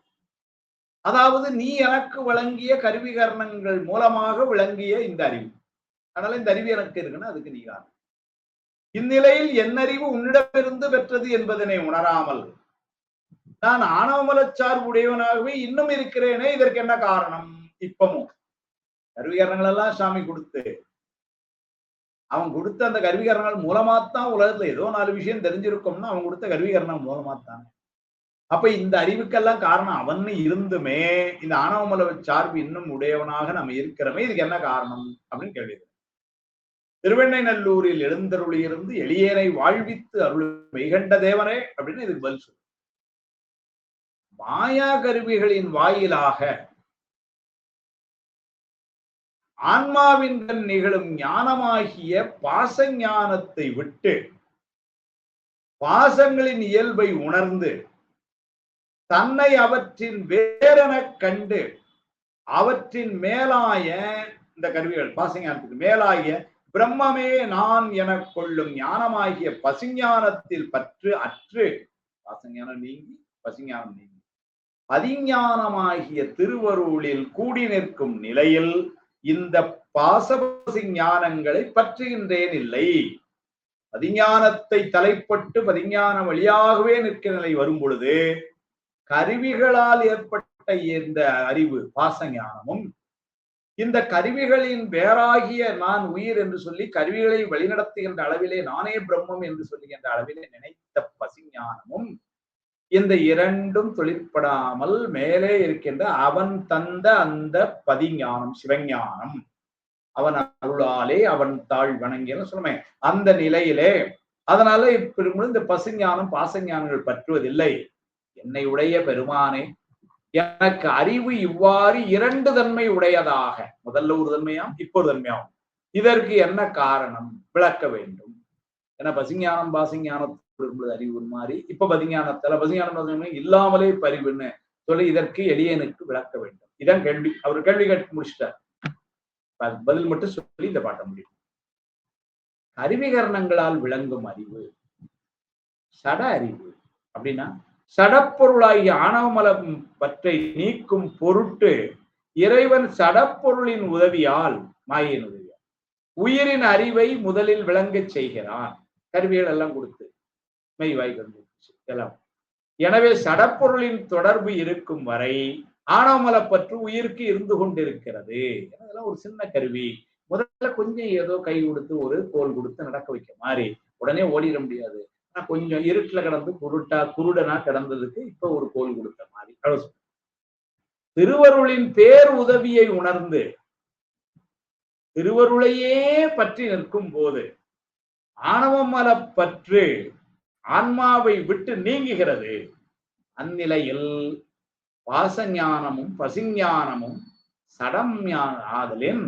அதாவது நீ எனக்கு வழங்கிய கருவிகரணங்கள் மூலமாக விளங்கிய இந்த அறிவு. அதனால இந்த அறிவு எனக்கு இருக்குன்னா அதுக்கு நீ காரணம். இந்நிலையில் என் அறிவு உன்னிடமிருந்து பெற்றது என்பதனை உணராமல் நான் ஆணவமலச்சார்பு உடையவனாகவே இன்னும் இருக்கிறேனே, இதற்கு என்ன காரணம்? இப்பமும் கருவிகரணங்கள் எல்லாம் சாமி கொடுத்து அவன் கொடுத்த அந்த கருவிகரணங்கள் மூலமாத்தான் உலகத்துல ஏதோ 4 விஷயம் தெரிஞ்சிருக்கும்னா அவன் கொடுத்த கருவிகரணம் மூலமாத்தான். அப்ப இந்த அறிவுக்கெல்லாம் காரணம் அவன் இருந்துமே இந்த ஆணவமல சார்பு இன்னும் உடையவனாக நம்ம இருக்கிறோமே, இதுக்கு என்ன காரணம் அப்படின்னு கேள்வி. திருவெண்ணைநல்லூரில் எழுந்தருளியிருந்து எளியேனை வாழ்வித்து அருள் மெய்கண்ட தேவனே அப்படின்னு இதுக்கு பதில் சொல்லு. மாயா கருவிகளின் வாயிலாக ஆன்மாவின் நிகழும் ஞானமாகிய பாச ஞானத்தை விட்டு பாசங்களின் இயல்பை உணர்ந்து தன்னை அவற்றின் வேரென கண்டு அவற்றின் மேலாய இந்த கருவிகள் பாசஞானத்துக்கு மேலாகிய பிரம்மமே நான் என கொள்ளும் ஞானமாகிய பசுஞானத்தில் பற்று அற்று பாசஞானம் நீங்கி பசுஞானம் நீங்கி பதிஞானமாகிய திருவருளில் கூடி நிற்கும் நிலையில் இந்த பாசபசி ஞானங்களை பற்றுகின்றேன் இல்லை. பதிஞானத்தை தலைப்பட்டு பதிஞான வழியாகவே நிற்கிற நிலை வரும் பொழுது கருவிகளால் ஏற்பட்ட இந்த அறிவு பாசஞானமும் இந்த கருவிகளின் வேறாகிய நான் உயிர் என்று சொல்லி கருவிகளை வழிநடத்துகின்ற அளவிலே நானே பிரம்மம் என்று சொல்லுகின்ற அளவிலே நினைத்த பசிஞானமும் இந்த இரண்டும் தொழிற்படாமல் மேலே இருக்கின்ற அவன் தந்த அந்த பதிஞானம் சிவஞானம் அவன் அருளாலே அவன் தாழ் வணங்கிய சொல்லுமே அந்த நிலையிலே அதனால இப்படி இந்த பசுஞானம் பாசஞானங்கள் பற்றுவதில்லை. என்னை உடைய பெருமானே எனக்கு அறிவு இவ்வாறு 2 தன்மை உடையதாக முதல்ல ஒரு தன்மையாம் இப்போ ஒரு தன்மையாகும். இதற்கு என்ன காரணம் விளக்க வேண்டும். ஏன்னா பசுஞானம் பாசஞானத்தோடு அறிவு மாதிரி இப்ப பதிஞானத்துல பசுஞானம் இல்லாமலே பறிவுன்னு சொல்லி இதற்கு எளியனுக்கு விளக்க வேண்டும். இதான் கேள்வி. அவர் கேள்வி கேட்டு முடிச்சிட்டார். பதில் மட்டும் சொல்லி இந்த பாட்ட முடியும். அறிவிகரணங்களால் விளங்கும் அறிவு சட அறிவு அப்படின்னா சடப்பொருளாகிய ஆணவமலம் பற்றை நீக்கும் பொருட்டு இறைவன் சடப்பொருளின் உதவியால், மாயையின் உதவியால் உயிரின் அறிவை முதலில் விளங்கச் செய்கிறான். கருவிகள் எல்லாம் கொடுத்து மெய்வாய் எல்லாம். எனவே சடப்பொருளின் தொடர்பு இருக்கும் வரை ஆணவமலப்பற்று உயிருக்கு இருந்து கொண்டிருக்கிறது. அதெல்லாம் ஒரு சின்ன கருவி. முதல்ல கொஞ்சம் ஏதோ கை கொடுத்து ஒரு கோல் கொடுத்து நடக்க வைக்க மாதிரி உடனே ஓடிட முடியாது. ஆனா கொஞ்சம் இருட்டுல கிடந்து குருடனா கிடந்ததுக்கு இப்ப ஒரு கோல் கொடுத்த மாதிரி. திருவருளின் பேர் உதவியை உணர்ந்து திருவருளையே பற்றி நிற்கும் போது ஆணவமலப்பற்று ஆன்மாவை விட்டு நீங்குகிறது. அந்நிலையில் பாசஞானமும் பசிஞானமும் சடம் ஆதலின்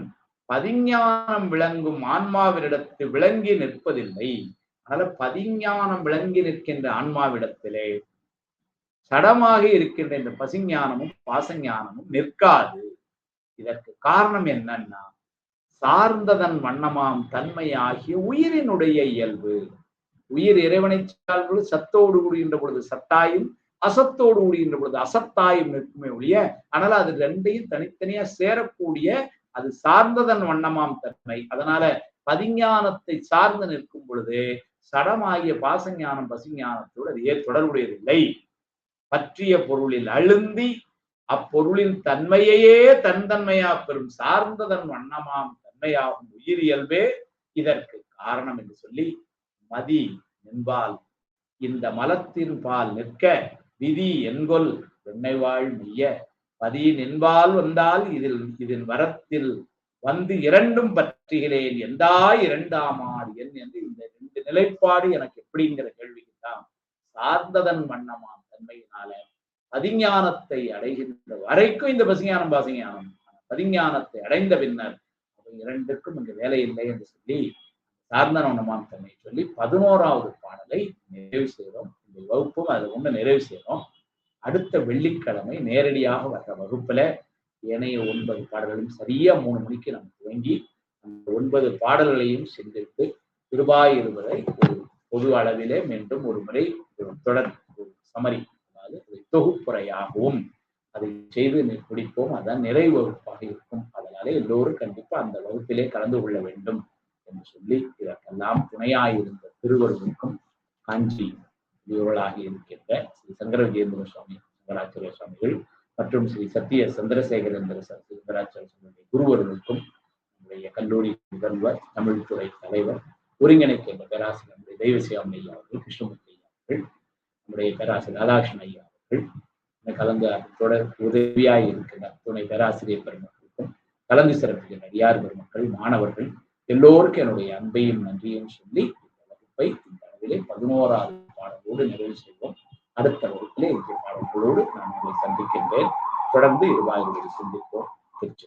பதிஞானம் விளங்கும் ஆன்மாவினிடத்து விளங்கி நிற்பதில்லை. அதனால பதிஞானம் விளங்கி நிற்கின்ற ஆன்மாவிடத்திலே சடமாக இருக்கின்ற இந்த பசிஞானமும் பாசஞானமும் நிற்காது. இதற்கு காரணம் என்னன்னா, சார்ந்ததன் வண்ணமாம் தன்மை ஆகிய உயிரினுடைய இயல்பு. உயிர் இறைவனை சார்ந்து சத்தோடு கூடுகின்ற பொழுது சத்தாயும், அசத்தோடு கூடுகின்ற பொழுது அசத்தாயும் நிற்குமே ஒழிய, ஆனால் அது ரெண்டையும் தனித்தனியா சேரக்கூடிய அது சார்ந்ததன் வண்ணமாம் தன்மை. அதனால பதிஞானத்தை சார்ந்து நிற்கும் பொழுது சடமாகிய பாசஞானம் பசிஞானத்தோடு அது தொடர்புடையதில்லை. பற்றிய பொருளில் அழுந்தி அப்பொருளின் தன்மையையே தன்மையா பெறும் சார்ந்ததன் வண்ணமாம் தன்மையாகும் உயிரியல்பே இதற்கு காரணம் என்று சொல்லி, மதி என்பால் இந்த மலத்தின் பால் நிற்க விதி என்கொல் வெண்ணை வாழ் மெய்ய பதி நின்பால் வந்தால் இதில் வரத்தில் வந்து இரண்டும் பற்றுகிறேன் எந்தா இரண்டாமார் என் என்று இந்த ரெண்டு நிலைப்பாடு எனக்கு எப்படிங்கிற கேள்விக்குத்தான் சார்ந்ததன் வண்ணமாம் தன்மையினால பதிஞானத்தை அடைகின்ற வரைக்கும் இந்த பசிஞானம் பாசஞானம், பதிஞானத்தை அடைந்த பின்னர் அவை இரண்டுக்கும் இங்கு வேலை இல்லை என்று சொல்லி சார்ந்தன வண்ணமாம் தன்மை சொல்லி 11வது பாடலை நிறைவு செய்கிறோம். இந்த வகுப்பும் அதை கொண்டு நிறைவு செய்கிறோம். அடுத்த வெள்ளிக்கிழமை நேரடியாக வர்ற வகுப்புல ஏனைய 9 பாடல்களையும் சரியா 3 மணிக்கு நம்ம துவங்கி அந்த 9 பாடல்களையும் சிந்தித்து இருவரை ஒரு பொது அளவிலே மீண்டும் ஒரு முறை தொடர் சமரி, அதாவது தொகுப்புரையாகவும் அதை செய்து பிடிப்போம். அதான் நிறைவு வகுப்பாக இருக்கும். அதனாலே எல்லோரும் கண்டிப்பா அந்த வகுப்பிலே கலந்து கொள்ள வேண்டும் என்று சொல்லி இதற்கெல்லாம் துணையாயிருந்த திருவருளுக்கும் காஞ்சி இவர்களாக இருக்கின்ற ஸ்ரீ சங்கர விஜயேந்திர சுவாமி சங்கராச்சாரிய சுவாமிகள் மற்றும் ஸ்ரீ சத்திய சந்திரசேகரேந்திர சங்கராச்சாரிய சுவாமிகளுடைய குருவர்களுக்கும் நம்முடைய கல்லூரி முதல்வர், தமிழ்துறை தலைவர், ஒருங்கிணைக்கின்ற பேராசிரியர் நம்முடைய தெய்வசியாமி ஐயா அவர்கள், கிருஷ்ணமூர்த்தி ஐயா அவர்கள், நம்முடைய பேராசிரியர் ராதாகிருஷ்ணன் ஐயா அவர்கள், கலந்து தொடர் உதவியாய் இருக்கின்ற துணை பேராசிரியர் பெருமக்களுக்கும் கலந்து சிறப்புகின்ற அடியார் பெருமக்கள், மாணவர்கள் எல்லோருக்கும் என்னுடைய அன்பையும் நன்றியும் சொல்லி இந்த வகுப்பை இந்த அளவிலே 11வது பாடலோடு நிறைவு செய்வோம். அடுத்த வகுப்பிலே இந்த பாடல்களோடு நான் உங்களை சந்திக்கின்றேன். தொடர்ந்து இருவாயில்களை சிந்திப்போம். திருச்சி.